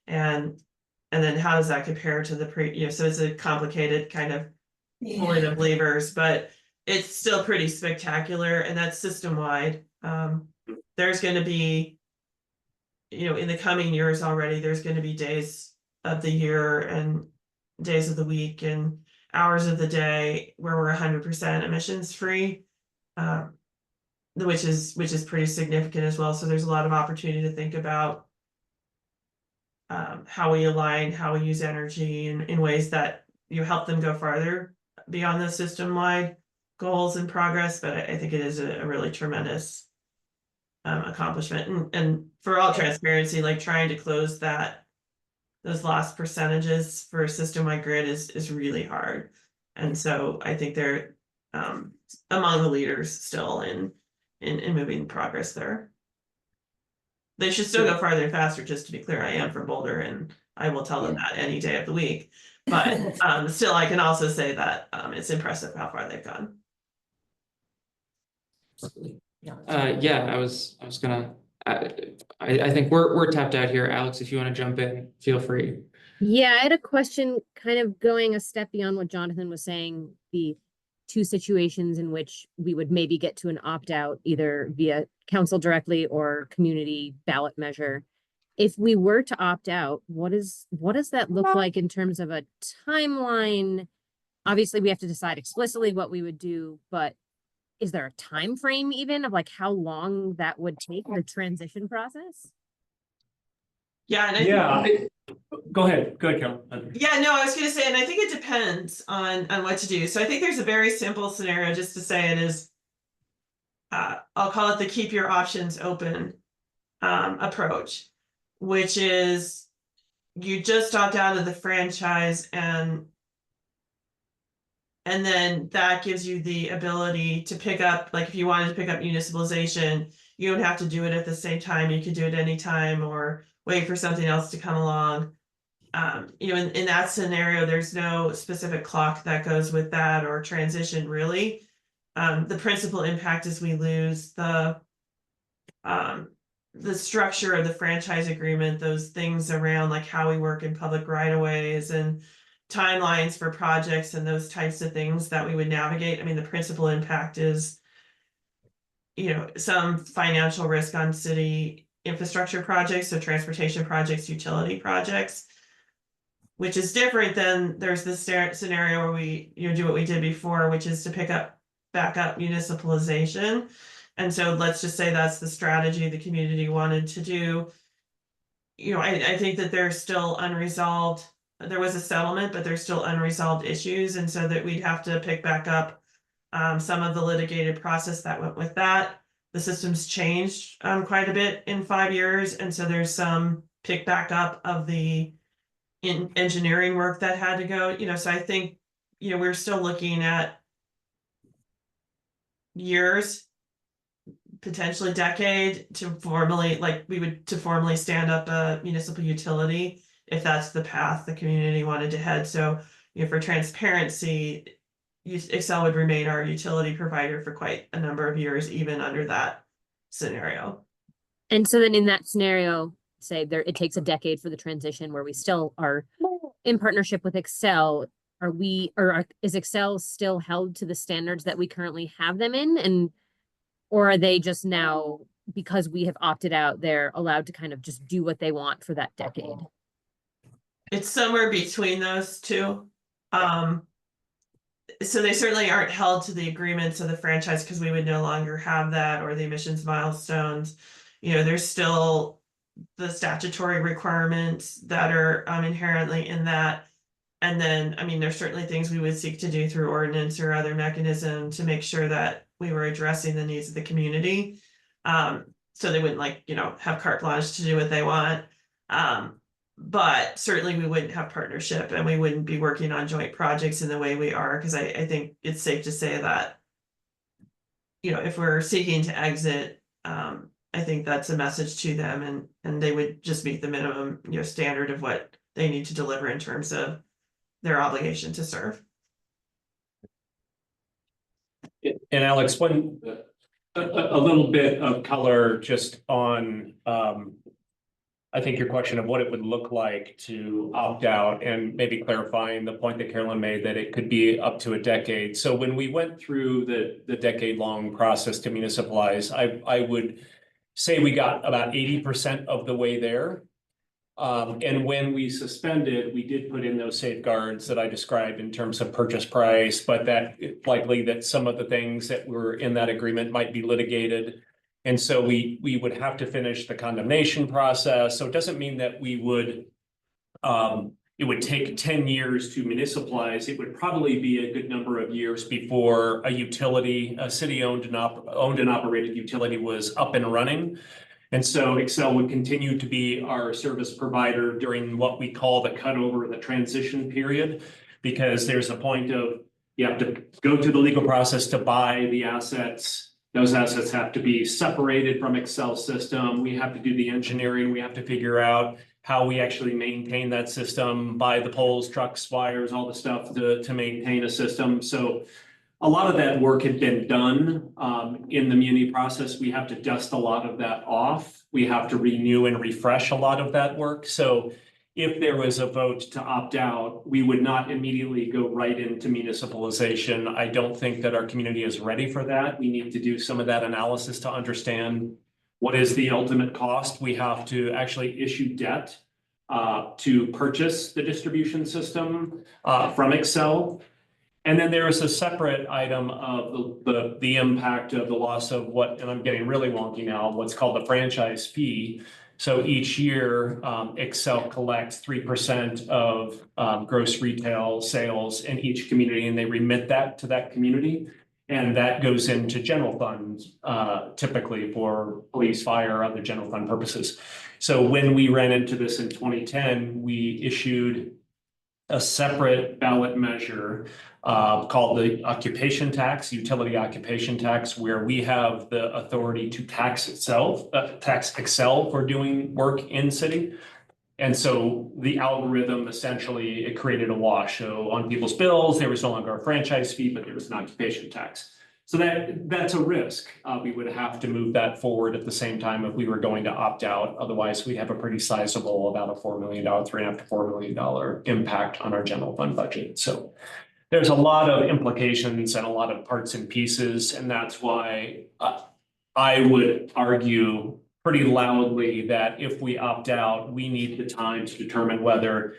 and then how does that compare to the so it's a complicated kind of pulling of levers, but it's still pretty spectacular, and that's system wide. There's going to be, in the coming years already, there's going to be days of the year and days of the week and hours of the day where we're 100% emissions free. Which is pretty significant as well. So there's a lot of opportunity to think about how we align, how we use energy in ways that help them go farther beyond the system-wide goals and progress. But I think it is a really tremendous accomplishment. And for all transparency, like trying to close those lost percentages for a system-wide grid is really hard. And so I think they're among the leaders still in moving progress there. They should still go farther and faster, just to be clear. I am from Boulder, and I will tell them that any day of the week. But still, I can also say that it's impressive how far they've gone. Yeah, I was gonna, I think we're tapped out here. Alex, if you want to jump in, feel free. Yeah, I had a question kind of going a step beyond what Jonathan was saying, the two situations in which we would maybe get to an opt-out either via council directly or community ballot measure. If we were to opt out, what does that look like in terms of a timeline? Obviously, we have to decide explicitly what we would do, but is there a time frame even of like how long that would take the transition process? Yeah, and Go ahead, Carol. yeah, no, I was gonna say, and I think it depends on what to do. So I think there's a very simple scenario, just to say it is. I'll call it the keep your options open approach, which is you just opt out of the franchise and then that gives you the ability to pick up, like if you wanted to pick up municipalization, you don't have to do it at the same time. You could do it anytime or wait for something else to come along. In that scenario, there's no specific clock that goes with that or transition really. The principal impact is we lose the structure of the franchise agreement, those things around like how we work in public right of ways and timelines for projects and those types of things that we would navigate. I mean, the principal impact is, some financial risk on city infrastructure projects, so transportation projects, utility projects, which is different than there's this scenario where we, do what we did before, which is to back up municipalization. And so let's just say that's the strategy the community wanted to do. I think that there's still unresolved, there was a settlement, but there's still unresolved issues. And so that we'd have to pick back up some of the litigated process that went with that. The system's changed quite a bit in 5 years. And so there's some pick back up of the engineering work that had to go, so I think, we're still looking at years, potentially decade to formally stand up a municipal utility if that's the path the community wanted to head. So, for transparency, Xcel would remain our utility provider for quite a number of years, even under that scenario. And so then in that scenario, say it takes a decade for the transition where we still are in partnership with Xcel. Is Xcel still held to the standards that we currently have them in? Or are they just now, because we have opted out, they're allowed to kind of just do what they want for that decade? It's somewhere between those two. So they certainly aren't held to the agreements of the franchise because we would no longer have that, or the emissions milestones. There's still the statutory requirements that are inherently in that. And then, there's certainly things we would seek to do through ordinance or other mechanism to make sure that we were addressing the needs of the community. So they wouldn't have carte blanche to do what they want. But certainly we wouldn't have partnership and we wouldn't be working on joint projects in the way we are, because I think it's safe to say that, if we're seeking to exit, I think that's a message to them and they would just meet the minimum, standard of what they need to deliver in terms of their obligation to serve. And Alex, a little bit of color just on, I think your question of what it would look like to opt out, and maybe clarifying the point that Carolyn made that it could be up to a decade. So when we went through the decade-long process to municipalize, I would say we got about 80% of the way there. And when we suspended, we did put in those safeguards that I described in terms of purchase price, but that likely that some of the things that were in that agreement might be litigated. And so we would have to finish the condemnation process. So it doesn't mean that we would, it would take 10 years to municipalize. It would probably be a good number of years before a utility, a city-owned and operated utility was up and running. And so Xcel would continue to be our service provider during what we call the cutover, the transition period, because there's a point of you have to go through the legal process to buy the assets. Those assets have to be separated from Xcel system. We have to do the engineering. We have to figure out how we actually maintain that system, buy the poles, trucks, wires, all the stuff to maintain a system. So a lot of that work had been done in the muni process. We have to dust a lot of that off. We have to renew and refresh a lot of that work. So if there was a vote to opt out, we would not immediately go right into municipalization. I don't think that our community is ready for that. We need to do some of that analysis to understand what is the ultimate cost. We have to actually issue debt to purchase the distribution system from Xcel. And then there is a separate item of the impact of the loss of what, and I'm getting really wonky now, what's called the franchise fee. So each year, Excel collects 3% of gross retail sales in each community, and they remit that to that community. And that goes into general funds, typically for police, fire, other general fund purposes. So when we ran into this in 2010, we issued a separate ballot measure called the occupation tax, utility occupation tax, where we have the authority to tax Excel for doing work in city. And so the algorithm essentially, it created a wash. So on people's bills, there was no longer a franchise fee, but there was an occupation tax. So that's a risk. We would have to move that forward at the same time if we were going to opt out. Otherwise, we have a pretty sizable, about a $4 million, $3.5 to $4 million impact on our general fund budget. So there's a lot of implications and a lot of parts and pieces, and that's why I would argue pretty loudly that if we opt out, we need the time to determine whether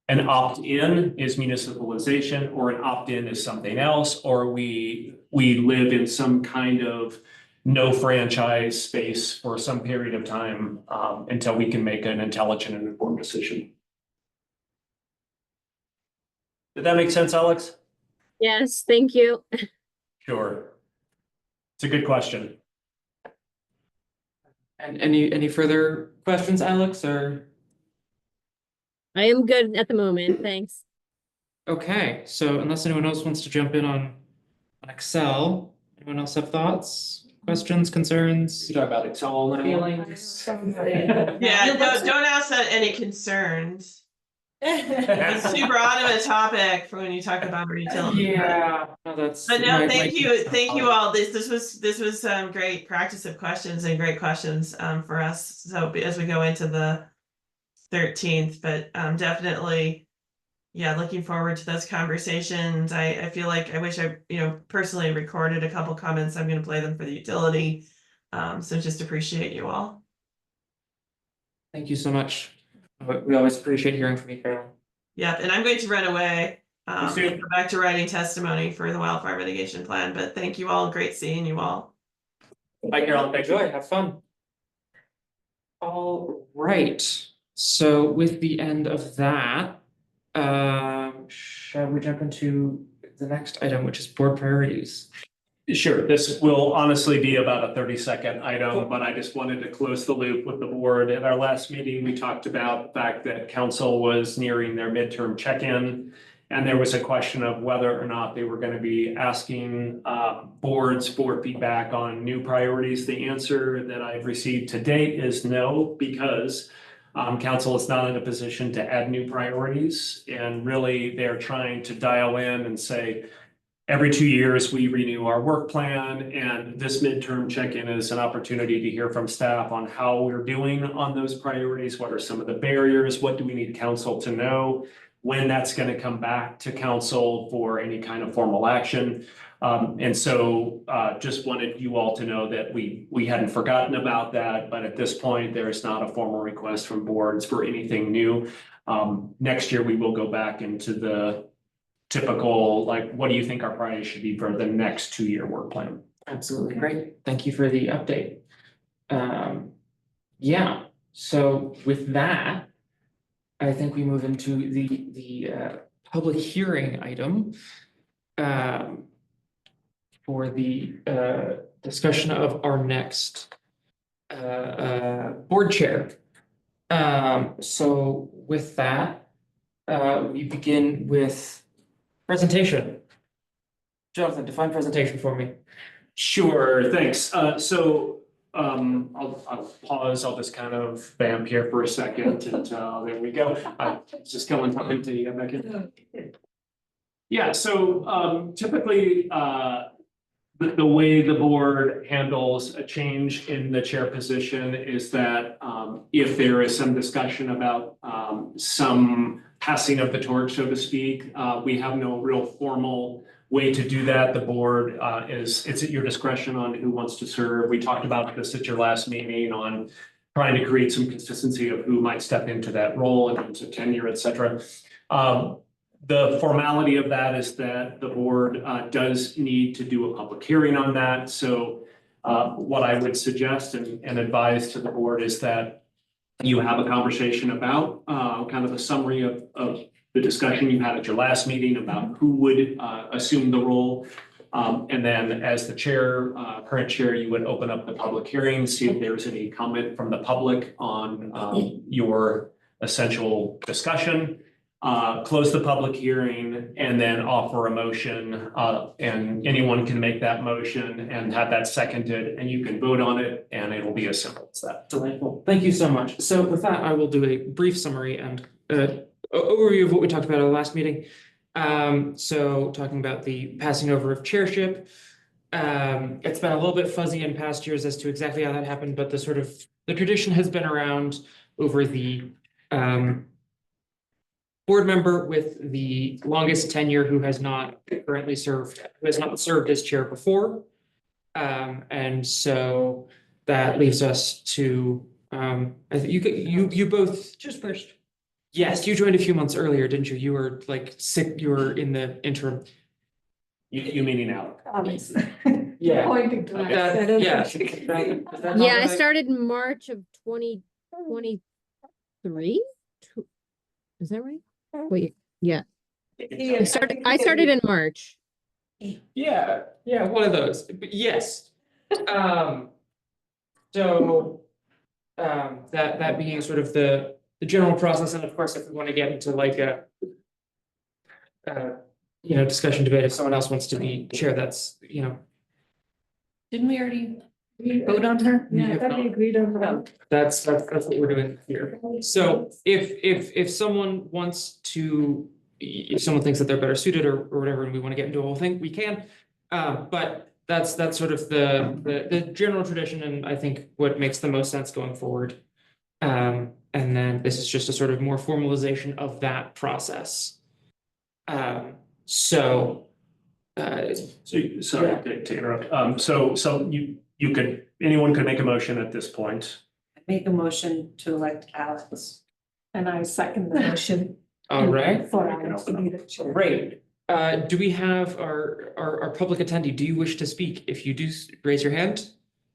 an opt-in is municipalization or an opt-in is something else, or we live in some kind of no franchise space for some period of time until we can make an intelligent and informed decision. Did that make sense, Alex? Yes, thank you. Sure. It's a good question. And any further questions, Alex, or? I am good at the moment, thanks. Okay, so unless anyone else wants to jump in on Excel, anyone else have thoughts, questions, concerns? You talk about Excel all night. Feelings? Yeah, don't ask that any concerns. It's too broad of a topic for when you talk about utility. Yeah, no, that's. But no, my- thank my- you all. This was great practice of questions and great questions for us. So as we go into the 13th, but definitely, yeah, looking forward to those conversations. I feel like I wish I personally recorded a couple comments. I'm going to play them for the utility. So just appreciate you all. Thank you so much. We always appreciate hearing from you, Carol. Yep, and I'm going to run away. Please do. Go back to writing testimony for the wildfire mitigation plan. But thank you all. Great seeing you all. Bye, Carol. Thank you. Enjoy, have fun. All right, so with the end of that, shall we jump into the next item, which is board priorities? Sure, this will honestly be about a 30-second item, but I just wanted to close the loop with the board. At our last meeting, we talked about the fact that council was nearing their midterm check-in. And there was a question of whether or not they were going to be asking boards for feedback on new priorities. The answer that I've received to date is no, because council is not in a position to add new priorities. And really, they're trying to dial in and say, every 2 years, we renew our work plan, and this midterm check-in is an opportunity to hear from staff on how we're doing on those priorities. What are some of the barriers? What do we need council to know? When that's going to come back to council for any kind of formal action. And so just wanted you all to know that we hadn't forgotten about that, but at this point, there is not a formal request from boards for anything new. Next year, we will go back into the typical, like, what do you think our priorities should be for the next 2-year work plan? Absolutely, great, thank you for the update. Yeah, so with that, I think we move into the public hearing item for the discussion of our next board chair. So with that, we begin with presentation. Jonathan, define presentation for me. Sure, thanks. I'll pause. I'll just kind of vamp here for a second until there we go. It's just killing time to get back in. Yeah, so typically the way the board handles a change in the chair position is that if there is some discussion about some passing of the torch, so to speak, we have no real formal way to do that. The board it's at your discretion on who wants to serve. We talked about this at your last meeting on trying to create some consistency of who might step into that role in terms of tenure, et cetera. The formality of that is that the board does need to do a public hearing on that. So what I would suggest and advise to the board is that you have a conversation about, kind of a summary of the discussion you had at your last meeting about who would, assume the role. And then as the chair, current chair, you would open up the public hearing, see if there's any comment from the public on, your essential discussion. Close the public hearing and then offer a motion, and anyone can make that motion and have that seconded, and you can vote on it, and it'll be as simple as that. Delightful. Thank you so much. So with that, I will do a brief summary and overview of what we talked about at the last meeting. So talking about the passing over of chairship. It's been a little bit fuzzy in past years as to exactly how that happened, but the tradition has been around over the board member with the longest tenure who has not served as chair before. And so that leaves us to, I think you both. Just first. Yes, you joined a few months earlier, didn't you? You were like sick, you were in the interim. You meaning Alec? Alex. Yeah. Pointing to us. Yeah. I don't Yeah. think- Is that not Yeah, I right? started in March of 2023. Is that right? Wait, yeah, I started in March. Yeah, one of those, but yes. So, that being sort of the general process, and of course, if we want to get into like a discussion debate, if someone else wants to be chair, that's, Didn't we already vote on her? Yeah, I thought we agreed on that. that's what we're doing here. So if someone wants to, if someone thinks that they're better suited or whatever, and we want to get into a whole thing, we can. But that's sort of the general tradition, and I think what makes the most sense going forward. And then this is just a sort of more formalization of that process. So, sorry Yeah. to interrupt. So anyone could make a motion at this point. Make a motion to elect Alex. And I second the motion. All right, For Alex to be the chair. great. Do we have our public attendee? Do you wish to speak? If you do, raise your hand.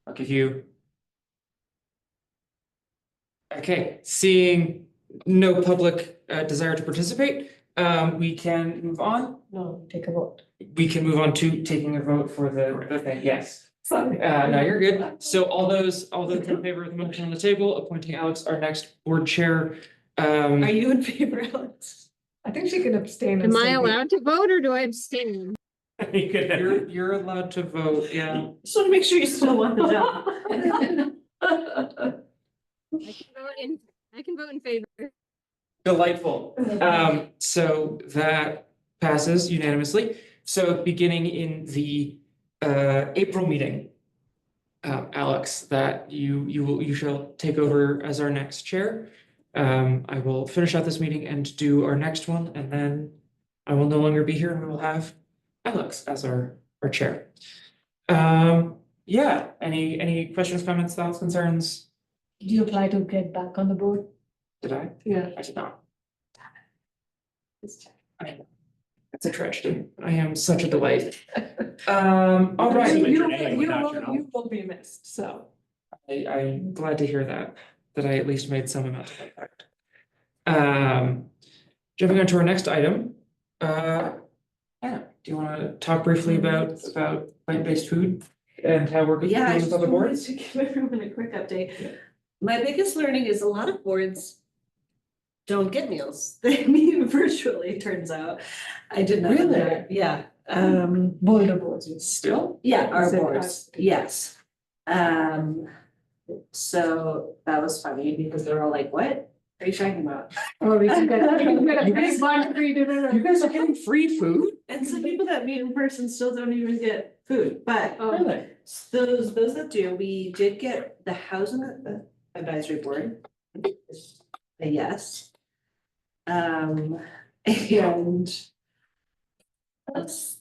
I'll give you. Okay, seeing no public desire to participate, we can move on. No, take a vote. We can move on to taking a vote for the thing, yes. Sorry. No, you're good. So all those in favor of the motion on the table, appointing Alex our next board chair. Are you in favor, Alex? I think she can abstain. and Am I say- allowed to vote or do I abstain? You could- You're allowed to vote, yeah. Just want to make sure you still want the job. I can vote in favor. Delightful. So that passes unanimously. So beginning in the April meeting, Alex, that you shall take over as our next chair. I will finish out this meeting and do our next one, and then I will no longer be here, and we will have Alex as our chair. Yeah, any questions, comments, thoughts, concerns? Did you apply to get back on the board? Did I? Yeah. I did not. It's a tragedy. I am such a delight. All right. You- You name without your will, you will be missed, so. I'm glad to hear that I at least made some amount of impact. Jumping on to our next item. Anna, do you want to talk briefly about plant-based food and how we're Yeah, I doing just with other wanted boards? to give everyone a quick update. My biggest learning is a lot of boards don't get meals. They meet virtually, it turns out. I did not. know Really? that. Yeah, Boulder boards. Still? yeah, our Is it boards, us? yes. So that was funny because they were all like, what are you talking about? Or we can get a You free guys- one free dinner. You guys are getting free food? And some people that meet in person still don't even get food, but Oh. Really? those that do, we did get the housing advisory board. A yes. And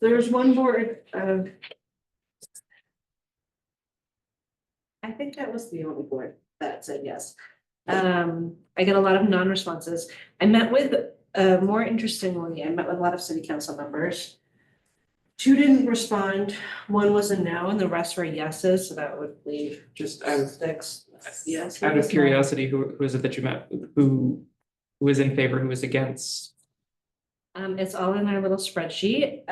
there's one board, I think that was the only board that said yes. I get a lot of non-responses. I met with, more interestingly, I met with a lot of city council members. 2 didn't respond, 1 was a no, and the rest were yeses, so that would leave Just, 6. Yes. Out of curiosity, who is it that you met? Who was in favor, who was against? It's all in our little spreadsheet.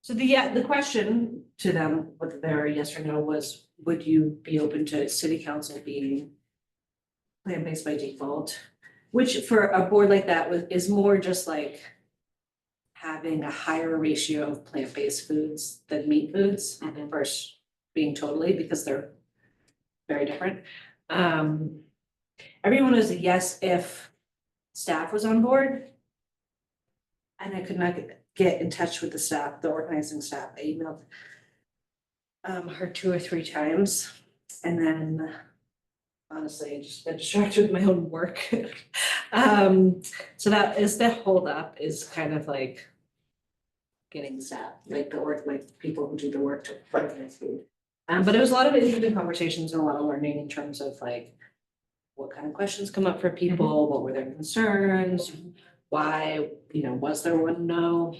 So the question to them, whether they're yes or no, was, would you be open to city council being plant-based by default? Which for a board like that is more just like having a higher ratio of plant-based foods than meat foods versus being totally, because they're very different. Everyone was a yes if staff was on board. And I could not get in touch with the staff, the organizing staff. I emailed her 2 or 3 times, and then honestly, I just got distracted with my own work. So that is the holdup, is kind of like getting staff, like the work, like people who do the work to organize food. But it was a lot of interesting conversations and a lot of learning in terms of like what kind of questions come up for people, what were their concerns, why, was there one no?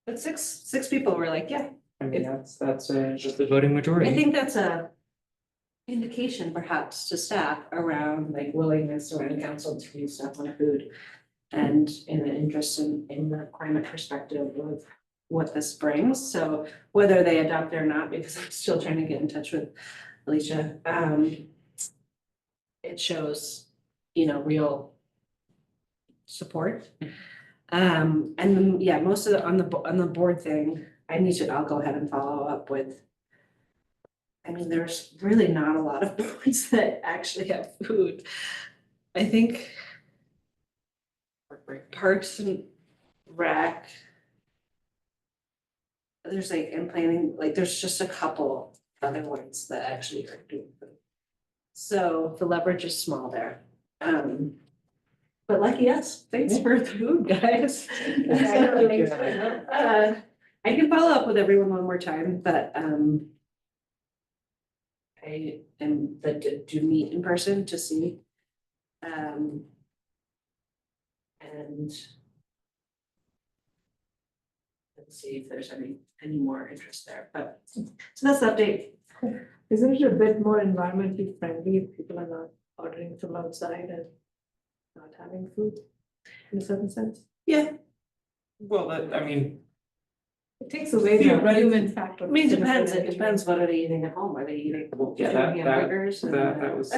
But six people were like, yeah, I mean, that's just the voting majority. I think that's a indication perhaps to staff around like willingness around council to do stuff on food. And in an interest in the climate perspective of what this brings, so whether they adopt it or not, because I'm still trying to get in touch with Alicia, it shows, real support. And then, yeah, most of the, on the board thing, I'll go ahead and follow up with. I mean, there's really not a lot of boards that actually have food. I think Parks and Rec. There's like, in planning, like, there's just a couple other ones that actually are doing food. So the leverage is small there. But lucky us, thanks for the food, guys. I can follow up with everyone one more time, but I am do meet in person to see. And let's see if there's any more interest there, but so that's the update. Isn't it a bit more environmentally friendly if people are not ordering from outside and not having food in a certain sense? Yeah, Well, It takes away the Theoretically- human factor. I mean, it depends what are they eating at home, are they eating yeah, two hamburgers? and- that was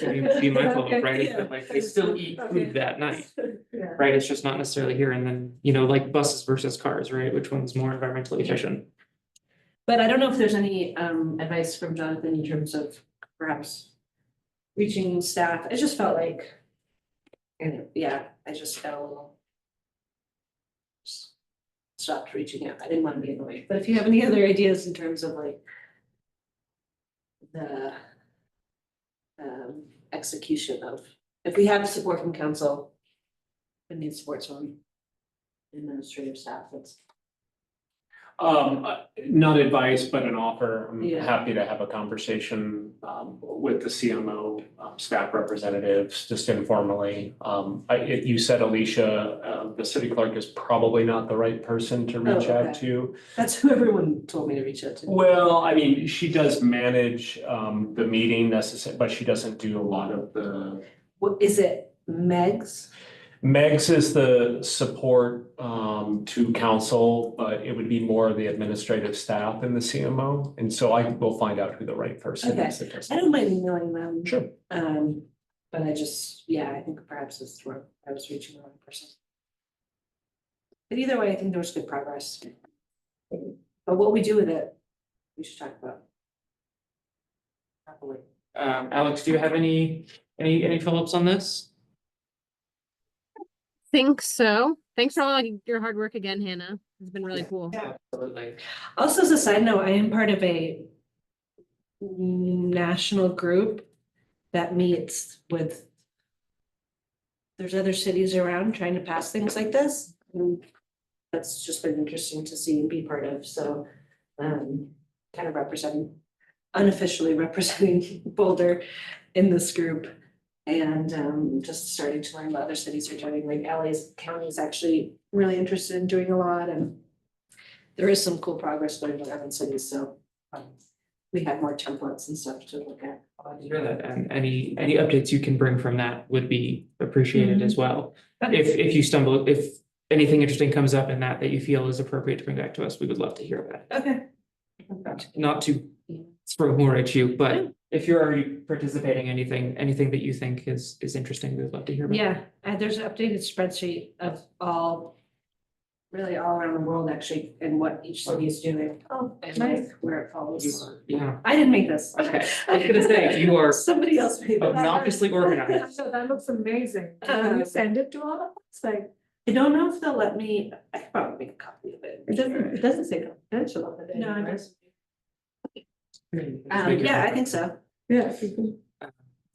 gonna be my fault, Okay, right? Is yeah. that like they still eat Okay. food that night, Yeah. right? It's just not necessarily here. And then, like buses versus cars, right? Which one's more environmentally efficient? But I don't know if there's any advice from Jonathan in terms of perhaps reaching staff. It just felt like, and yeah, I just felt a little stopped reaching out. I didn't want to be in the way, but if you have any other ideas in terms of like the execution of, if we have support from council, we need support from administrative staff, that's. Not advice, but an offer. I'm Yeah. happy to have a conversation with the CMO staff representatives, just informally. You said, Alicia, the city clerk is probably not the right person to reach Oh, out okay. to. That's who everyone told me to reach out to. Well, I mean, she does manage the meeting necessary, but she doesn't do a lot of the. What is it, Megs? Megs is the support to council, but it would be more of the administrative staff in the CMO. And so I will find out who the right person is. that does I don't mind emailing them. Sure. But I think perhaps it's where I was reaching the wrong person. But either way, I think there was good progress. But what we do with it, we should talk about. Happily. Alex, do you have any follow-ups on this? Think so. Thanks for all your hard work again, Hannah. It's been really cool. Absolutely. Also, as a side note, I am part of a national group that meets with. There's other cities around trying to pass things like this. And that's just been interesting to see and be part of, so kind of unofficially representing Boulder in this group. And just starting to learn what other cities are doing, like LA's county is actually really interested in doing a lot, and there is some cool progress going on in cities, so we have more templates and stuff to look at. Glad to hear that, and any updates you can bring from that would be appreciated as well. If you stumble, if anything interesting comes up in that you feel is appropriate to bring back to us, we would love to hear about it. Okay. Not to throw more at you, but if you're already participating, anything that you think is interesting, we'd love to hear about. Yeah, and there's an updated spreadsheet of really all around the world actually, and what each city is doing. Oh, And nice. where it falls. Yeah, I didn't make this. okay, I was gonna say, you are Somebody else made this. obnoxiously organized. So that looks amazing. Can you send it to all of us? Like, I don't know if they'll let me, I could probably make a copy of it. it doesn't say confidential on it. No, it anywhere. doesn't. Yeah, I think so. Yeah, if you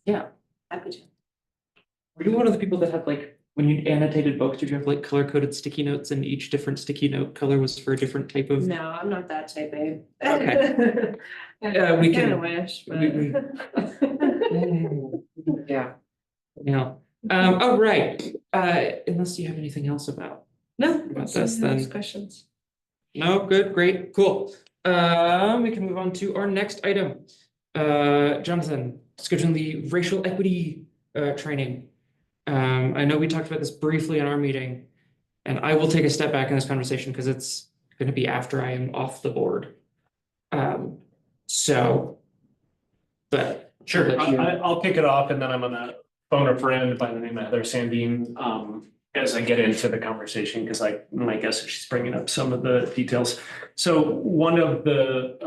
can. Happy to. Were you one of the people that had like, when you annotated books, did you have like color coded sticky notes and each different sticky note color was for a different type of? No, I'm not that type A. Okay. We Kinda can. wish, but. Yeah. Yeah. Oh, right. Unless you have anything else about. No. About this, then. Questions. No, good, great, cool. We can move on to our next item. Jonathan, scheduling the racial equity training. I know we talked about this briefly in our meeting, and I will take a step back in this conversation because it's gonna be after I am off the board. So. But. Sure, I'll let you- I'll kick it off and then I'm gonna phone a friend by the name of Heather Sandine, as I get into the conversation, because my guess is she's bringing up some of the details. So one of the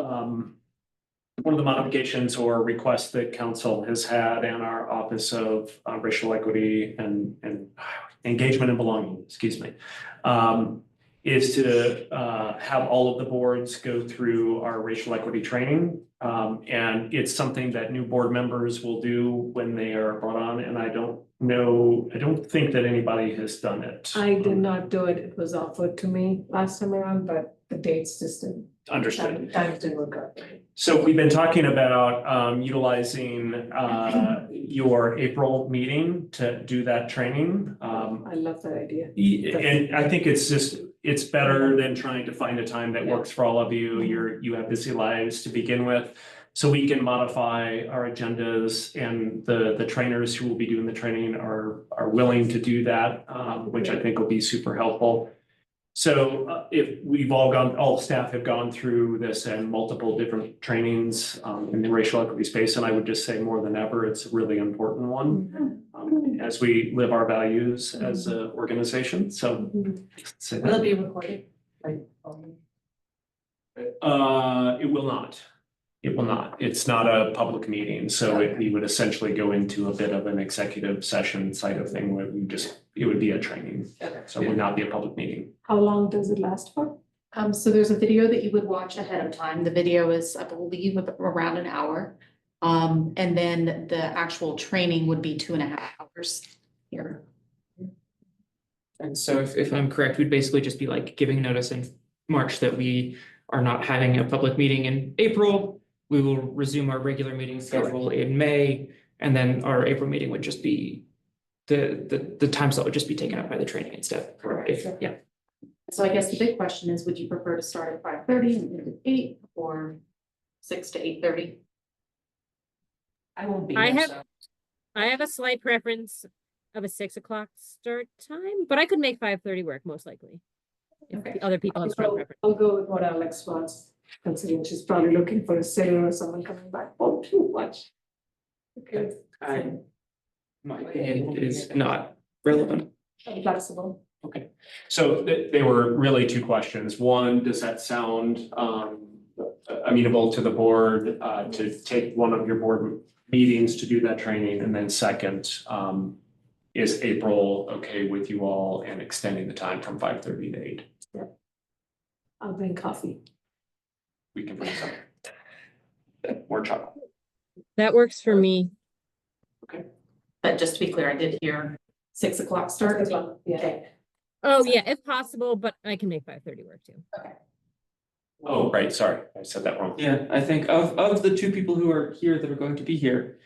modifications or requests that council has had and our Office of Racial Equity and Engagement and Belonging, excuse me, is to have all of the boards go through our racial equity training. And it's something that new board members will do when they are brought on, and I don't think that anybody has done it. I did not do it. It was offered to me last time around, but the dates just didn't. Understood. Times didn't work out. So we've been talking about utilizing your April meeting to do that training. I love that idea. And I think it's better than trying to find a time that works for all of you. You have busy lives to begin with. So we can modify our agendas, and the trainers who will be doing the training are willing to do that, which I think will be super helpful. So if all staff have gone through this and multiple different trainings in the racial equity space, and I would just say more than ever, it's a really important one as we live our values as an organization. So say Will it that. be recorded? It will not. It will not. It's not a public meeting, so we would essentially go into a bit of an executive session side of thing where it would be a training. So it would not be a public meeting. How long does it last for? So there's a video that you would watch ahead of time. The video is, I believe, around an hour. And then the actual training would be 2.5 hours here. And so if I'm correct, we'd basically just be like giving notice in March that we are not having a public meeting in April. We will resume our regular meeting schedule in May, and then our April meeting would just be the time slot would just be taken up by the training instead. Correct. Yeah. So I guess the big question is, would you prefer to start at 5:30 and end at 8 or 6 to 8:30? I won't be. I here, have- so. I have a slight preference of a 6 o'clock start time, but I could make 5:30 work most likely. If Okay. the other people have strong preference. I'll go with what Alex wants, considering she's probably looking for a sitter or someone coming back. Oh, too much. Okay, My opinion is not relevant. I'm flexible. So they were really two questions. One, does that sound amenable to the board to take one of your board meetings to do that training? And then second, is April okay with you all and extending the time from 5:30 to 8? I'll bring coffee. We can bring some. More chocolate. That works for me. But just to be clear, I did hear 6 o'clock start. As well, yeah. Okay. Oh, yeah, if possible, but I can make 5:30 work too. Oh, right, sorry, I said that wrong. Yeah, I think of the two people who are here that are going to be here,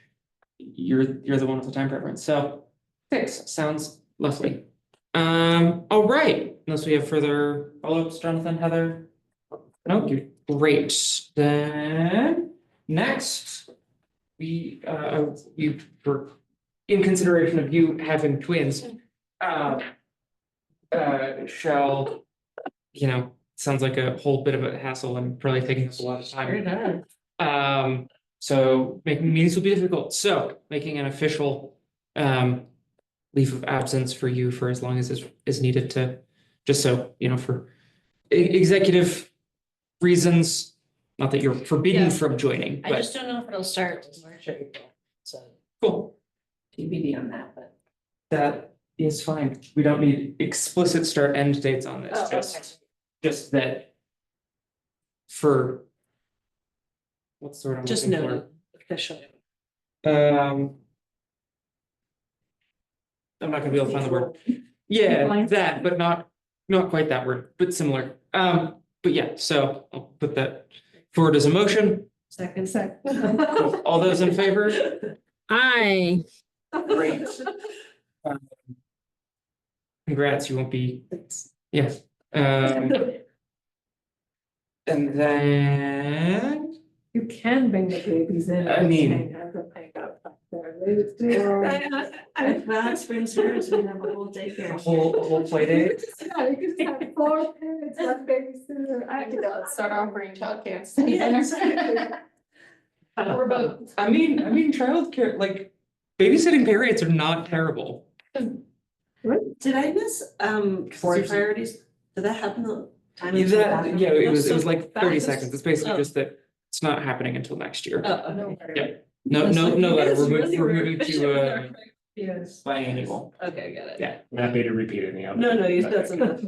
you're the one with the time preference, so 6 sounds lovely. All right, unless we have further follow-ups, Jonathan, Heather, Okay, great. Then next, we for in consideration of you having twins, shall, sounds like a whole bit of a hassle and probably taking us a lot of time. So making meetings will be difficult. So making an official leave of absence for you for as long as is needed to, just so, for executive reasons, not that you're forbidden Yeah. from joining, I but just don't know if it'll start in March or April, so cool. TBD on that, but. That is fine. We don't need explicit start end dates on this, Oh, okay. just that for what's the word I'm Just looking noted officially. for? I'm not gonna be able to find the word. Yeah, Compliance. that, but not quite that word, but similar. But yeah, so I'll put that forward as a motion. Second. Cool. All those in favor? Aye. Great. Congrats, you won't be, yeah. And then, You can bring the babies in. I mean- and have them hang out back there. I've asked for insurance, we have a whole daycare. a whole play date. Yeah, you can just have 4 parents, 1 babysitter. I could Start offering childcare. Yeah, exactly. Or both. I mean, childcare, like babysitting periods are not terrible. Did I miss, board Seriously. priorities? Did that happen the time? Yeah, it was So like 30 fast. seconds. It's basically Oh. just that it's not happening until next year. Oh, No. okay. Yeah. No, It's like, you letter. guys We're really moving were- to Yes. biannual. Okay, got it. Yeah. I'm happy to repeat any of it. No, that's enough.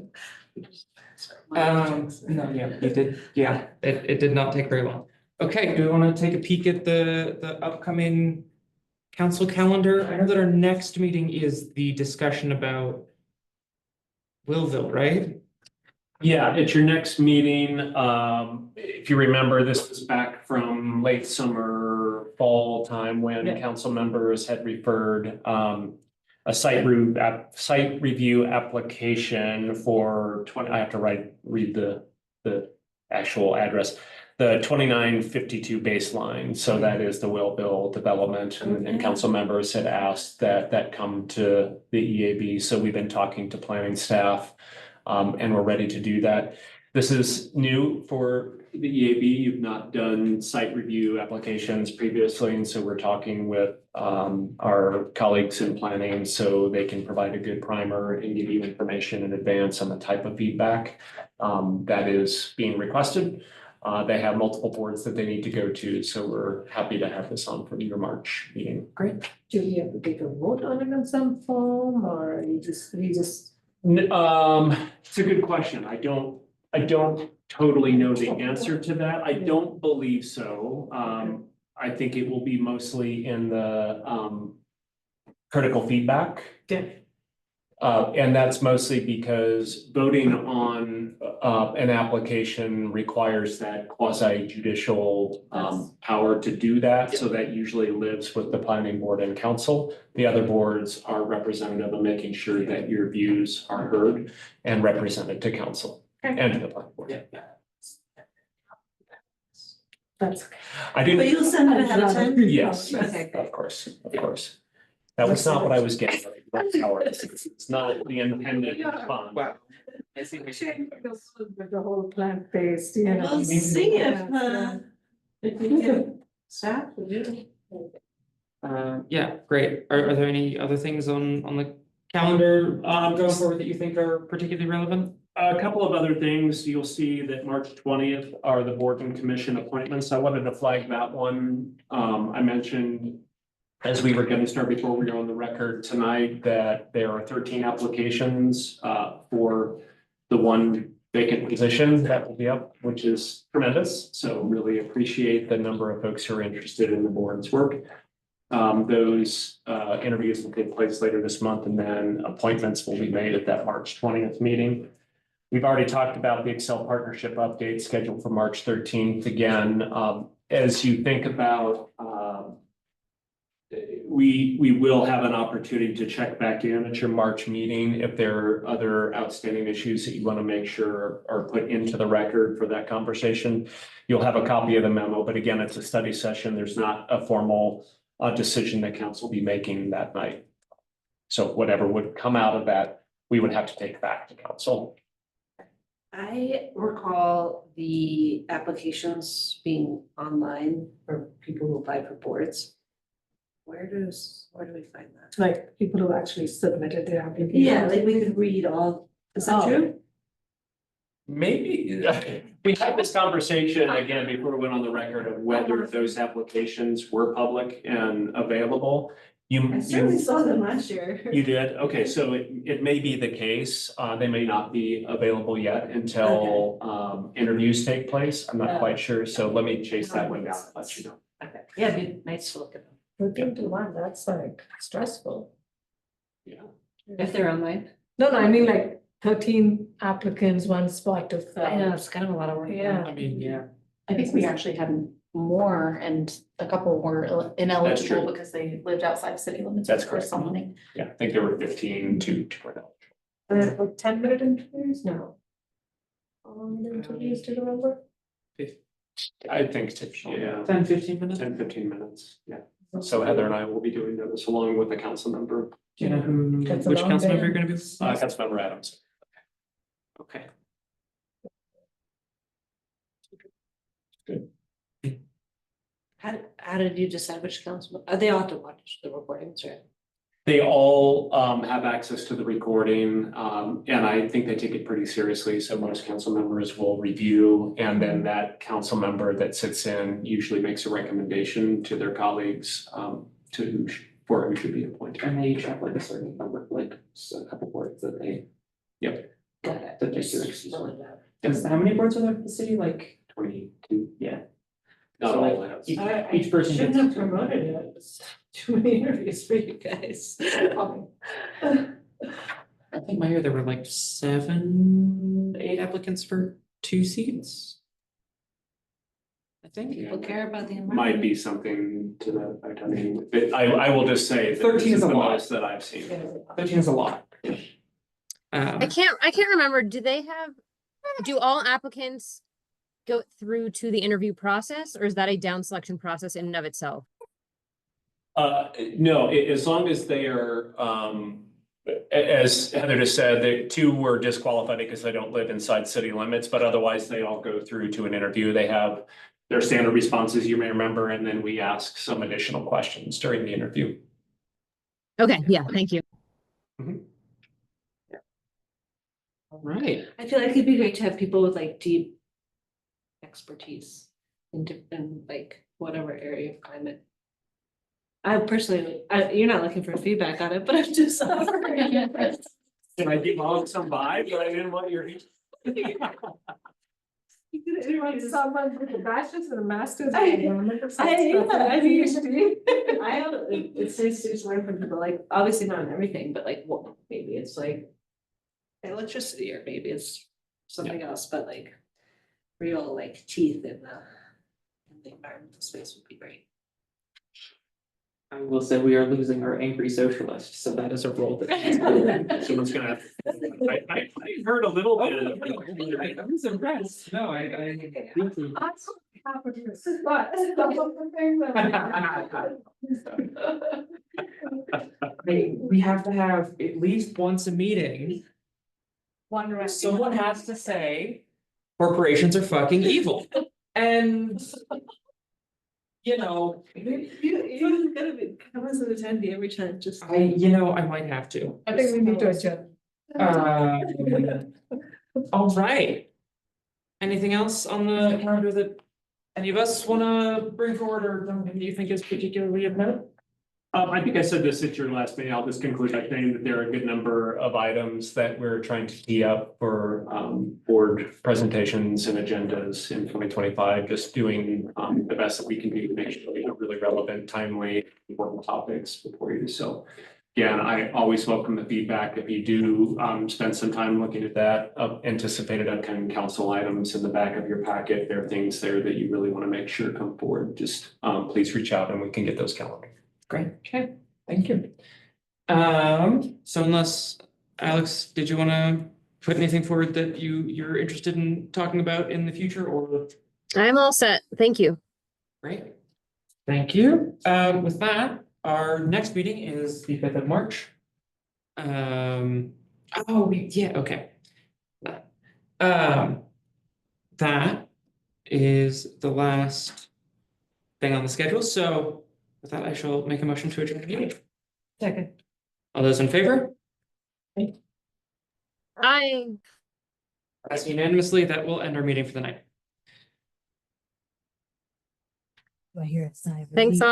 No, yeah, you did, yeah, it did not take very long. Okay, do we want to take a peek at the upcoming council calendar? I know that our next meeting is the discussion about Willville, right? Yeah, at your next meeting, if you remember, this was back from late summer, fall time when Yeah. council members had referred a site review application for I have to read the actual address. The 2952 baseline, so that is the Willville development, and council members had asked that come to the EAB, so we've been talking to planning staff. And we're ready to do that. This is new for the EAB. You've not done site review applications previously, and so we're talking with our colleagues in planning so they can provide a good primer and give you information in advance on the type of feedback that is being requested. They have multiple boards that they need to go to, so we're happy to have this on for your March meeting. Great. Do we have to take a vote on it in some form, or we just? It's a good question. I don't totally know the answer to that. I don't believe so. I think it will be mostly in the critical feedback. Yeah. And that's mostly because voting on an application requires that quasi judicial power to do that. So that usually lives with the planning board and council. The other boards are representative of making sure that your views are heard and represented to council and to the planning board. That's okay. I do. But you'll send it ahead of time? Yes, Okay. of course. That was not what I was getting. at. That's how it's not the independent response. Wow. I see. The whole plant-based, you know. We'll see if we get staff to do. Yeah, great. Are there any other things on the calendar going forward that you think are particularly relevant? A couple of other things, you'll see that March 20th are the board and commission appointments. I wanted to flag that one. I mentioned as we were getting started before we were on the record tonight that there are 13 applications for the one vacant position that will be up, which is tremendous. So really appreciate the number of folks who are interested in the board's work. Those interviews will take place later this month, and then appointments will be made at that March 20th meeting. We've already talked about the Excel partnership update scheduled for March 13th. Again, as you think about we will have an opportunity to check back in at your March meeting if there are other outstanding issues that you want to make sure are put into the record for that conversation. You'll have a copy of the memo, but again, it's a study session. There's not a formal decision that council will be making that night. So whatever would come out of that, we would have to take back to council. I recall the applications being online for people who apply for boards. Where do we find that? Like people who actually submitted their application. Yeah, like we could read all, is that Oh. true? Maybe, we had this conversation again before we went on the record of whether those applications were public and available. I certainly saw them last year. You did? Okay, so it may be the case. They may not be available yet until interviews take place. I'm not quite sure. So let me chase that one down, and let you know. Okay, yeah, it'd be nice to look at them. 13 to 1, that's like stressful. Yeah. If they're online. No, I mean like 13 applicants, one spot to fill. I know, it's kind of a lot of work. Yeah. I mean, yeah. I think we actually had more and a couple were true. ineligible because they lived outside city limits. That's or correct. something. Yeah, I think there were 15 to. Like 10-minute interviews, no. How long the interviews, do you remember? I think, yeah, 10, 15 minutes? 10, 15 minutes, yeah. So Heather and I will be doing those along with the council member, Do you know who, That's a which long council day. member you're gonna be? Councilmember Adams. Okay. How did you decide which council, they all have to watch the recordings, right? They all have access to the recording, and I think they take it pretty seriously. So most council members will review, and then that council member that sits in usually makes a recommendation to their colleagues for who should be appointed. And they each have like a certain number, like a couple boards that they. Yep. Got it. That they Just do. knowing that. Because how many boards are there for the city? Like, 22. yeah. Not So, all like, have. each person Shouldn't gets. have promoted it. It's too many interviews for you guys. I think my year there were like 7, 8 applicants for 2 seats. I think. People care about the environment. Might be something to that effect. I mean, I will just say that 13 this is is a the lot. most that I've seen. 13 is a lot. I can't remember, do all applicants go through to the interview process, or is that a down selection process in and of itself? No, as long as they are, as Heather just said, the 2 were disqualified because they don't live inside city limits, but otherwise they all go through to an interview. They have their standard responses, you may remember, and then we ask some additional questions during the interview. Okay, yeah, thank you. All right. I feel like it'd be great to have people with like deep expertise in like whatever area of climate. I personally, you're not looking for feedback on it, but I'm just offering. Can I give off some vibe, but I didn't want your. Do you want someone with a bachelor's and a master's? I mean, it's nice to just learn from people, like, obviously not in everything, but like, well, maybe it's like electricity, or maybe it's something else, but like real like teeth in the environmental space would be great. I will say we are losing our angry socialist, so that is a role that. Someone's gonna have. I heard a little bit of. I was impressed. No, I. We have to have at least once a meeting, someone has to say. Corporations are fucking evil, and. You know, You gotta be, come as an attendee every time, just. I might have to. I think we need to adjourn. All right. Anything else on the calendar that any of us wanna bring forward or something you think is particularly of note? I think I said this at your last meeting. I'll just conclude by saying that there are a good number of items that we're trying to tee up for board presentations and agendas in 2025. Just doing the best that we can do to make sure we have really relevant, timely, important topics before you. So again, I always welcome the feedback. If you do spend some time looking at that, anticipated upcoming council items in the back of your packet, there are things there that you really want to make sure come forward. Just please reach out and we can get those calendars. Great. Okay. Thank you. So unless, Alex, did you wanna put anything forward that you're interested in talking about in the future or? I'm all set. Thank you. Great. Thank you. With that, our next meeting is the 5th of March. Yeah, okay. That is the last thing on the schedule, so with that, I shall make a motion to adjourn the meeting. Second. All those in favor? As unanimously, that will end our meeting for the night. I hear a sigh of Thanks relief. all.